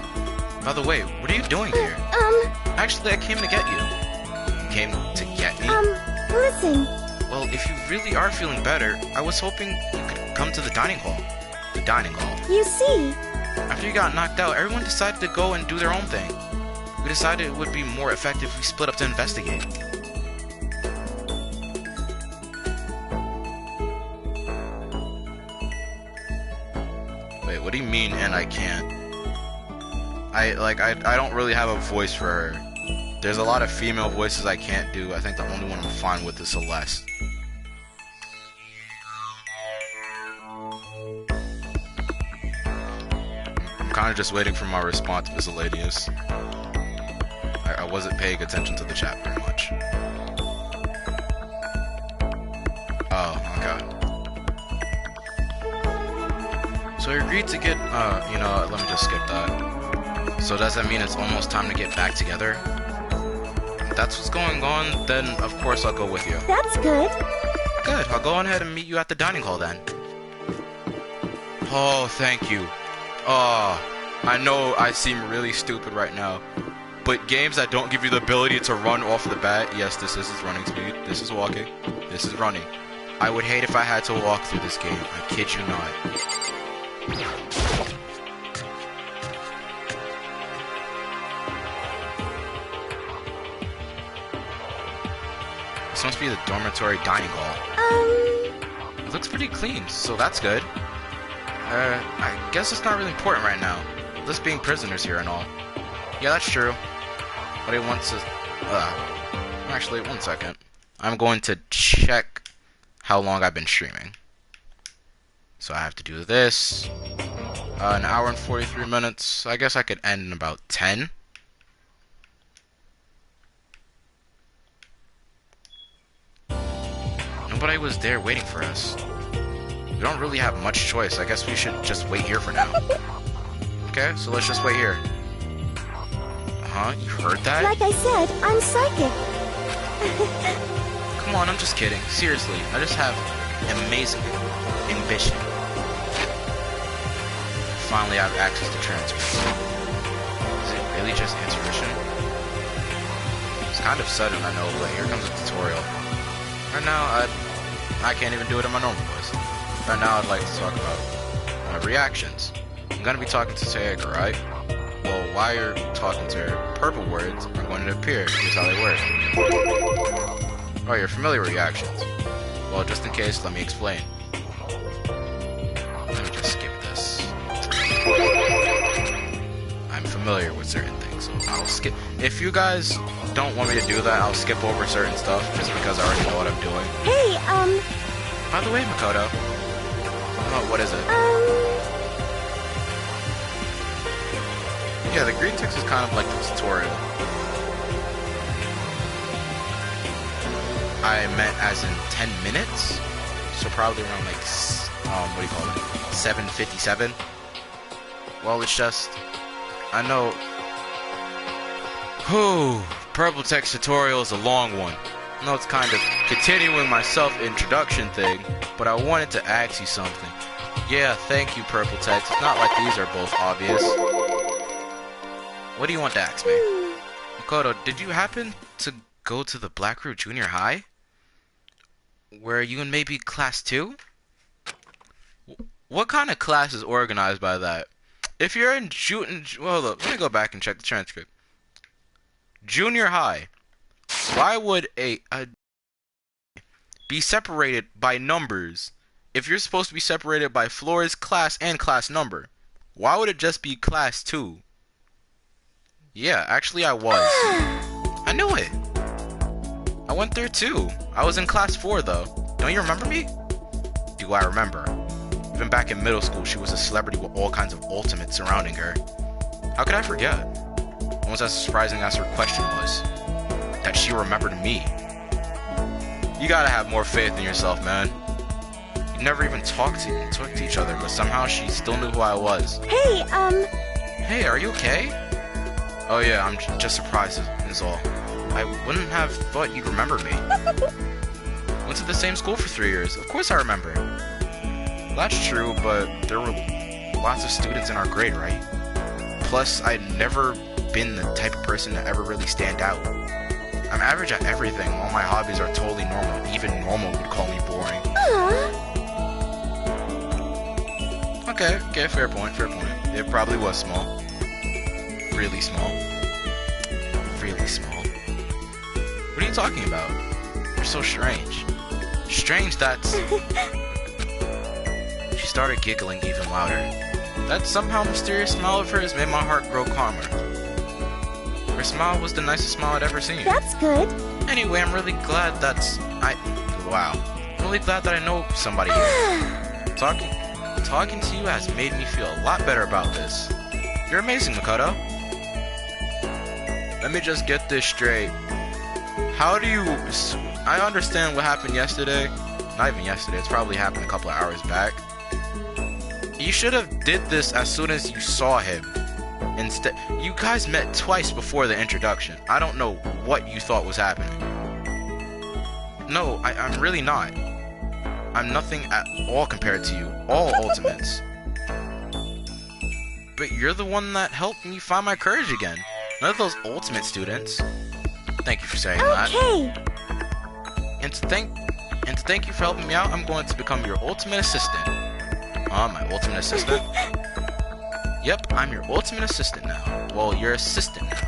By the way, what are you doing here? Actually, I came to get you. You came to get me? Listen. Well, if you really are feeling better, I was hoping you could come to the dining hall. The dining hall. You see. After you got knocked out, everyone decided to go and do their own thing. We decided it would be more effective if we split up to investigate. Wait, what do you mean, and I can't? I don't really have a voice for her. There's a lot of female voices I can't do. I think the only one I'm fine with is Celeste. I'm kind of just waiting for my response, miscellaneous. I wasn't paying attention to the chat very much. Oh, okay. So I agreed to get, let me just skip that. So does that mean it's almost time to get back together? If that's what's going on, then of course I'll go with you. That's good. Good, I'll go on ahead and meet you at the dining hall then. Oh, thank you. Oh, I know I seem really stupid right now, but games that don't give you the ability to run off the bat, yes, this is running speed, this is walking, this is running. I would hate if I had to walk through this game, I kid you not. This must be the dormitory dining hall. It looks pretty clean, so that's good. I guess it's not really important right now. Us being prisoners here and all. Yeah, that's true. But it wants to... actually, 1 second. I'm going to check how long I've been streaming. So I have to do this. An hour and 43 minutes. I guess I could end in about 10. Nobody was there waiting for us. We don't really have much choice. I guess we should just wait here for now. Okay, so let's just wait here. Huh? You heard that? Like I said, I'm psychic. Come on, I'm just kidding. Seriously, I just have amazing ambition. Finally, I have access to transcripts. Is it really just intuition? It's kind of sudden, I know, but here comes a tutorial. Right now, I can't even do it in my normal voice. Right now, I'd like to talk about my reactions. I'm gonna be talking to Sayaka, right? Well, while you're talking to her, purple words are going to appear. Here's how they work. Oh, your familiar reactions. Well, just in case, let me explain. Let me just skip this. I'm familiar with certain things, so I'll skip. If you guys don't want me to do that, I'll skip over certain stuff just because I already know what I'm doing. Hey, By the way, Makoto. Oh, what is it? Yeah, the green text is kind of like the tutorial. I meant as in 10 minutes, so probably around like, what do you call it, 7:57. Well, it's just, I know, purple text tutorial is a long one. I know it's kind of continuing my self-introduction thing, but I wanted to ask you something. Yeah, thank you, purple text. It's not like these are both obvious. What do you want to ask me? Makoto, did you happen to go to the Black Root Junior High? Were you in maybe class 2? What kind of class is organized by that? If you're in well, look, let me go back and check the transcript. Junior high. Why would a be separated by numbers if you're supposed to be separated by floors, class, and class number? Why would it just be class 2? Yeah, actually I was. I knew it. I went there too. I was in class 4 though. Don't you remember me? Do I remember? Even back in middle school, she was a celebrity with all kinds of ultimates surrounding her. How could I forget? Almost as surprising as her question was, that she remembered me. You gotta have more faith in yourself, man. We never even talked to each other, but somehow she still knew who I was. Hey, Hey, are you okay? Oh yeah, I'm just surprised is all. I wouldn't have thought you'd remember me. Went to the same school for 3 years. Of course I remember. That's true, but there were lots of students in our grade, right? Plus, I'd never been the type of person to ever really stand out. I'm average at everything. All my hobbies are totally normal. Even normal would call me boring. Okay, fair point. It probably was small. Really small. Really small. What are you talking about? You're so strange. Strange, that's... She started giggling even louder. That somehow mysterious smile of hers made my heart grow calmer. Her smile was the nicest smile I'd ever seen. That's good. Anyway, I'm really glad wow. I'm really glad that I know somebody here. Talking to you has made me feel a lot better about this. You're amazing, Makoto. Let me just get this straight. I understand what happened yesterday. Not even yesterday, it's probably happened a couple of hours back. You should have did this as soon as you saw him. Instead, you guys met twice before the introduction. I don't know what you thought was happening. No, I'm really not. I'm nothing at all compared to you. All ultimates. But you're the one that helped me find my courage again. None of those ultimate students. Thank you for saying that. Okay. And to thank you for helping me out, I'm going to become your ultimate assistant. My ultimate assistant? Yep, I'm your ultimate assistant now. Well, your assistant now.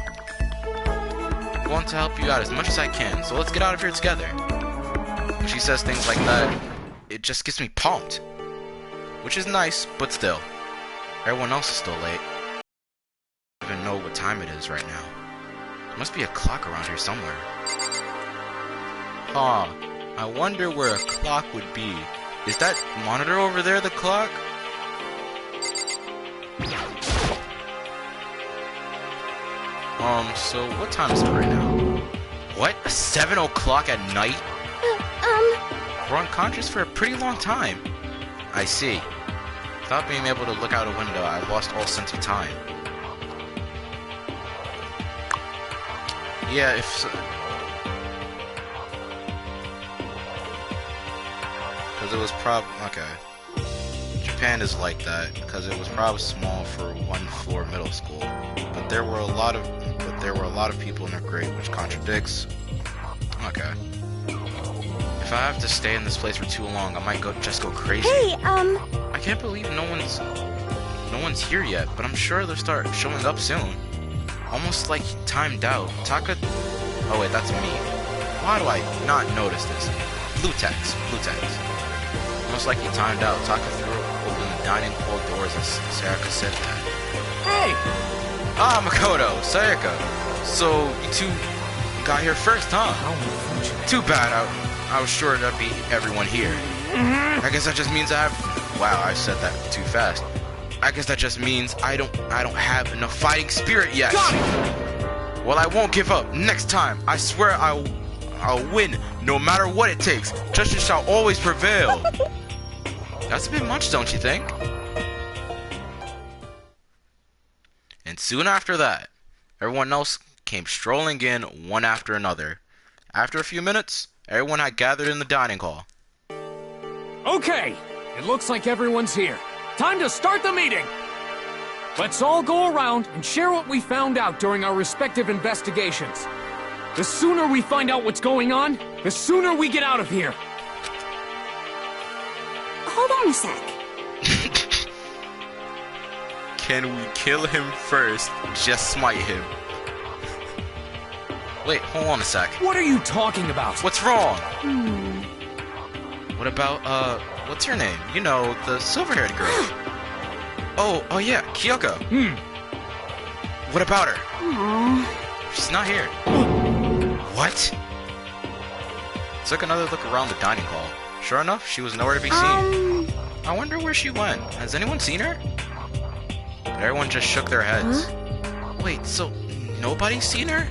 I'm going to help you out as much as I can, so let's get out of here together. When she says things like that, it just gets me pumped. Which is nice, but still. Everyone else is still late. I don't even know what time it is right now. There must be a clock around here somewhere. I wonder where a clock would be. Is that monitor over there the clock? So what time is it right now? What? 7 o'clock at night? We're unconscious for a pretty long time. I see. Without being able to look out a window, I lost all sense of time. Yeah, if so... Because it was okay. Japan is like that, because it was probably small for one floor middle school. But there were a lot of people in our grade, which contradicts. Okay. If I have to stay in this place for too long, I might just go crazy. Hey, I can't believe no one's here yet, but I'm sure they'll start showing up soon. Almost like he timed out. Taka... Oh wait, that's me. Why do I not notice this? Blue text. Almost like he timed out. Taka threw open the dining hall doors as Sayaka said that. Hey! Ah, Makoto, Sayaka. So, you two got here first, huh? Too bad. I was sure that'd be everyone here. I guess that just means I have... Wow, I said that too fast. I guess that just means I don't have enough fighting spirit yet. Well, I won't give up. Next time, I swear I'll win no matter what it takes. Justice shall always prevail. That's a bit much, don't you think? And soon after that, everyone else came strolling in one after another. After a few minutes, everyone had gathered in the dining hall. Okay, it looks like everyone's here. Time to start the meeting! Let's all go around and share what we found out during our respective investigations. The sooner we find out what's going on, the sooner we get out of here. Hold on a sec. Can we kill him first? Just smite him. Wait, hold on a sec. What are you talking about? What's wrong? What about, what's her name? You know, the silver-haired girl. Oh yeah, Kyoko. What about her? She's not here. What? Took another look around the dining hall. Sure enough, she was nowhere to be seen. I wonder where she went. Has anyone seen her? But everyone just shook their heads. Wait, so nobody's seen her?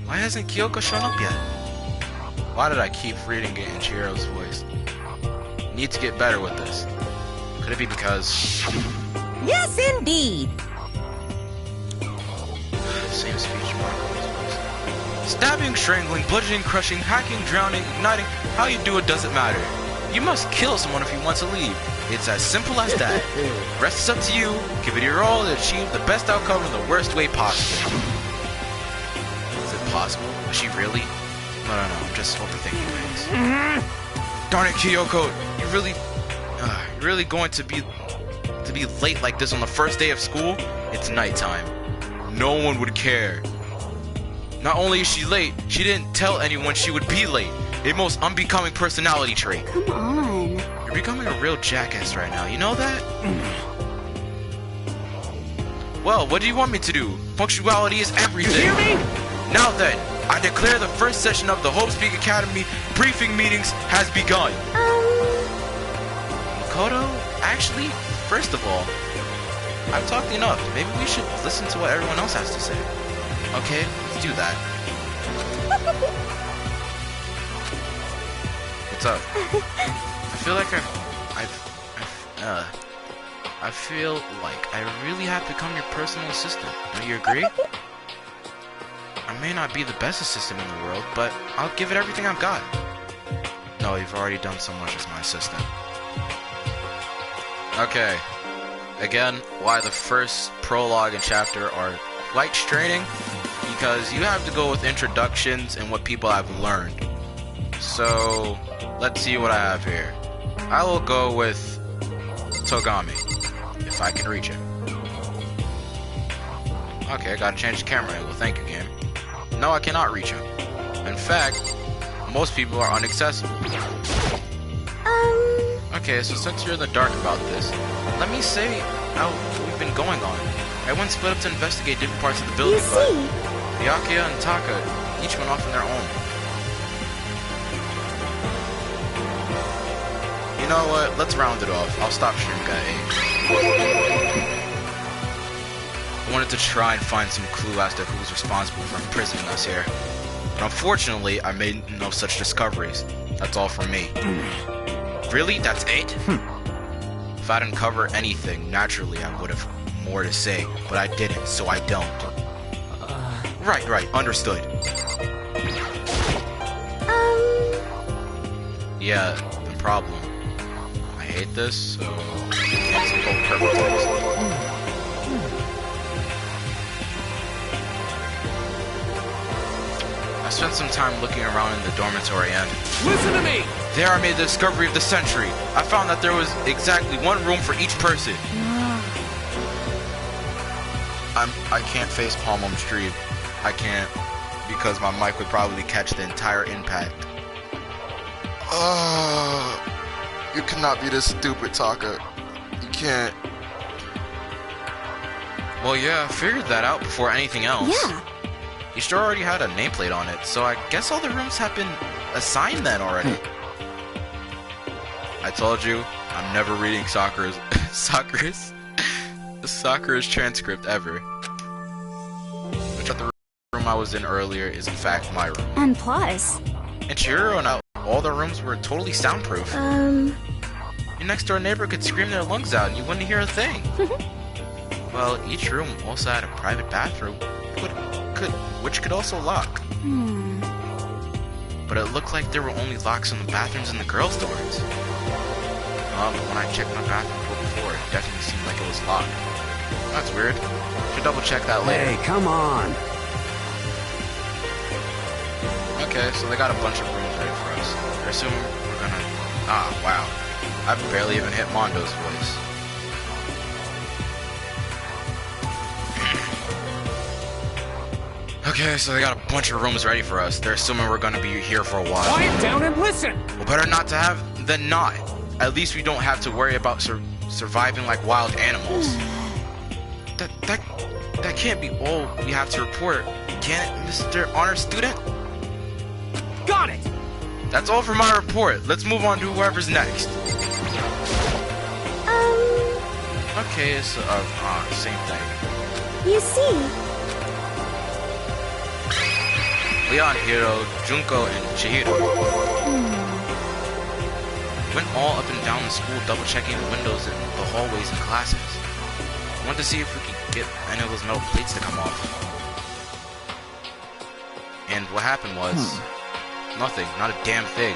Why hasn't Kyoko shown up yet? Why did I keep reading it in Chihiro's voice? Need to get better with this. Could it be because... Yes, indeed. Same speech mark on his voice. Stabbing, strangling, bludgeoning, crushing, hacking, drowning, igniting. How you do it doesn't matter. You must kill someone if you want to leave. It's as simple as that. The rest is up to you. Give it your all to achieve the best outcome in the worst way possible. Is it possible? Was she really? No, I'm just overthinking things. Darn it, Kyoko. You're really going to be late like this on the first day of school? It's nighttime. No one would care. Not only is she late, she didn't tell anyone she would be late. A most unbecoming personality trait. Come on. You're becoming a real jackass right now, you know that? Well, what do you want me to do? Punctuality is everything. You hear me? Now then, I declare the first session of the Hope Speak Academy briefing meetings has begun. Makoto, actually, first of all, I've talked enough. Maybe we should listen to what everyone else has to say. Okay, let's do that. What's up? I feel like I feel like I really have become your personal assistant. Don't you agree? I may not be the best assistant in the world, but I'll give it everything I've got. No, you've already done so much as my assistant. Okay. Again, why the first prologue and chapter are quite straining? Because you have to go with introductions and what people have learned. So, let's see what I have here. I will go with Togami, if I can reach him. Okay, I gotta change the camera angle. Thank you, game. No, I cannot reach him. In fact, most people are inaccessible. Okay, so since you're in the dark about this, let me say how we've been going on. Everyone split up to investigate different parts of the building, but Byakuya and Taka each went off on their own. You know what? Let's round it off. I'll stop stream at 8. I wanted to try and find some clue as to who's responsible for imprisoning us here. But unfortunately, I made no such discoveries. That's all from me. Really? That's it? If I didn't cover anything, naturally I would have more to say, but I didn't, so I don't. Right, understood. Yeah, the problem. I hate this, so I can't speak perfect. I spent some time looking around in the dormitory and... Listen to me! There I made the discovery of the century. I found that there was exactly one room for each person. I can't face palm on stream. I can't, because my mic would probably catch the entire impact. You cannot be this stupid, Taka. You can't. Well, yeah, I figured that out before anything else. Yeah. You sure already had a nameplate on it, so I guess all the rooms have been assigned then already. I told you, I'm never reading Sakura's transcript ever. Which the room I was in earlier is in fact my room. And plus... In Chihiro and all the rooms were totally soundproof. Your next door neighbor could scream their lungs out and you wouldn't hear a thing. Well, each room also had a private bathroom, which could also lock. But it looked like there were only locks on the bathrooms in the girls' doors. But when I checked my bathroom door before, it definitely seemed like it was locked. That's weird. Should double check that later. Hey, come on. Okay, so they got a bunch of rooms ready for us. I assume we're gonna... Ah, wow. I've barely even hit Mondo's voice. Okay, so they got a bunch of rooms ready for us. They're assuming we're gonna be here for a while. Quiet down and listen! Well, better not to have than not. At least we don't have to worry about surviving like wild animals. That can't be all we have to report, can it, Mr. Honor Student? Got it! That's all for my report. Let's move on to whoever's next. Okay, it's same thing. You see, Leon, Hiro, Junko, and Chihiro went all up and down the school, double-checking the windows and the hallways and classes. Wanted to see if we could get any of those metal plates to come off. And what happened was nothing, not a damn thing.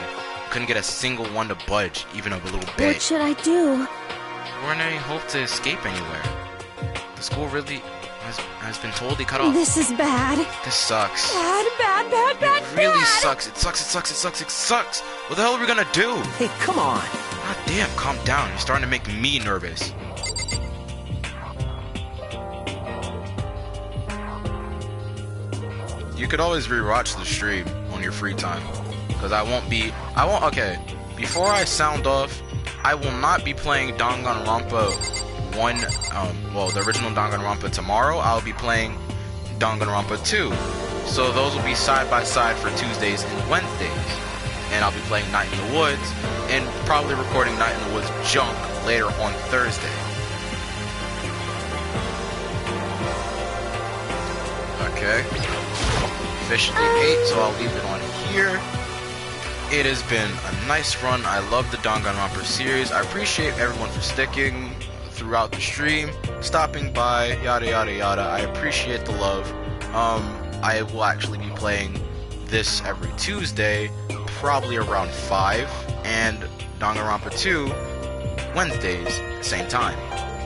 Couldn't get a single one to budge, even a little bit. what should I do? There weren't any hope to escape anywhere. The school really has been totally cut off. This is bad. This sucks. Bad. It really sucks. It sucks. What the hell are we gonna do? Hey, come on. God damn, calm down. You're starting to make me nervous. You could always rewatch the stream on your free time. Because okay. Before I sound off, I will not be playing Danganronpa 1, the original Danganronpa tomorrow. I'll be playing Danganronpa 2. So those will be side by side for Tuesdays and Wednesdays. And I'll be playing Night in the Woods, and probably recording Night in the Woods Junk later on Thursday. Okay. Officially 8, so I'll leave it on here. It has been a nice run. I love the Danganronpa series. I appreciate everyone for sticking throughout the stream, stopping by, yada yada yada. I appreciate the love. I will actually be playing this every Tuesday, probably around 5, and Danganronpa 2 Wednesdays, same time,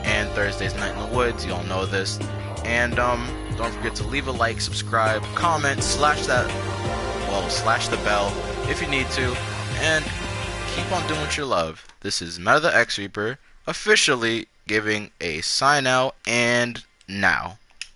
and Thursdays Night in the Woods. You all know this. And don't forget to leave a like, subscribe, comment, slash the bell if you need to, and keep on doing what you love. This is Meta the X Reaper, officially giving a sign out, and now.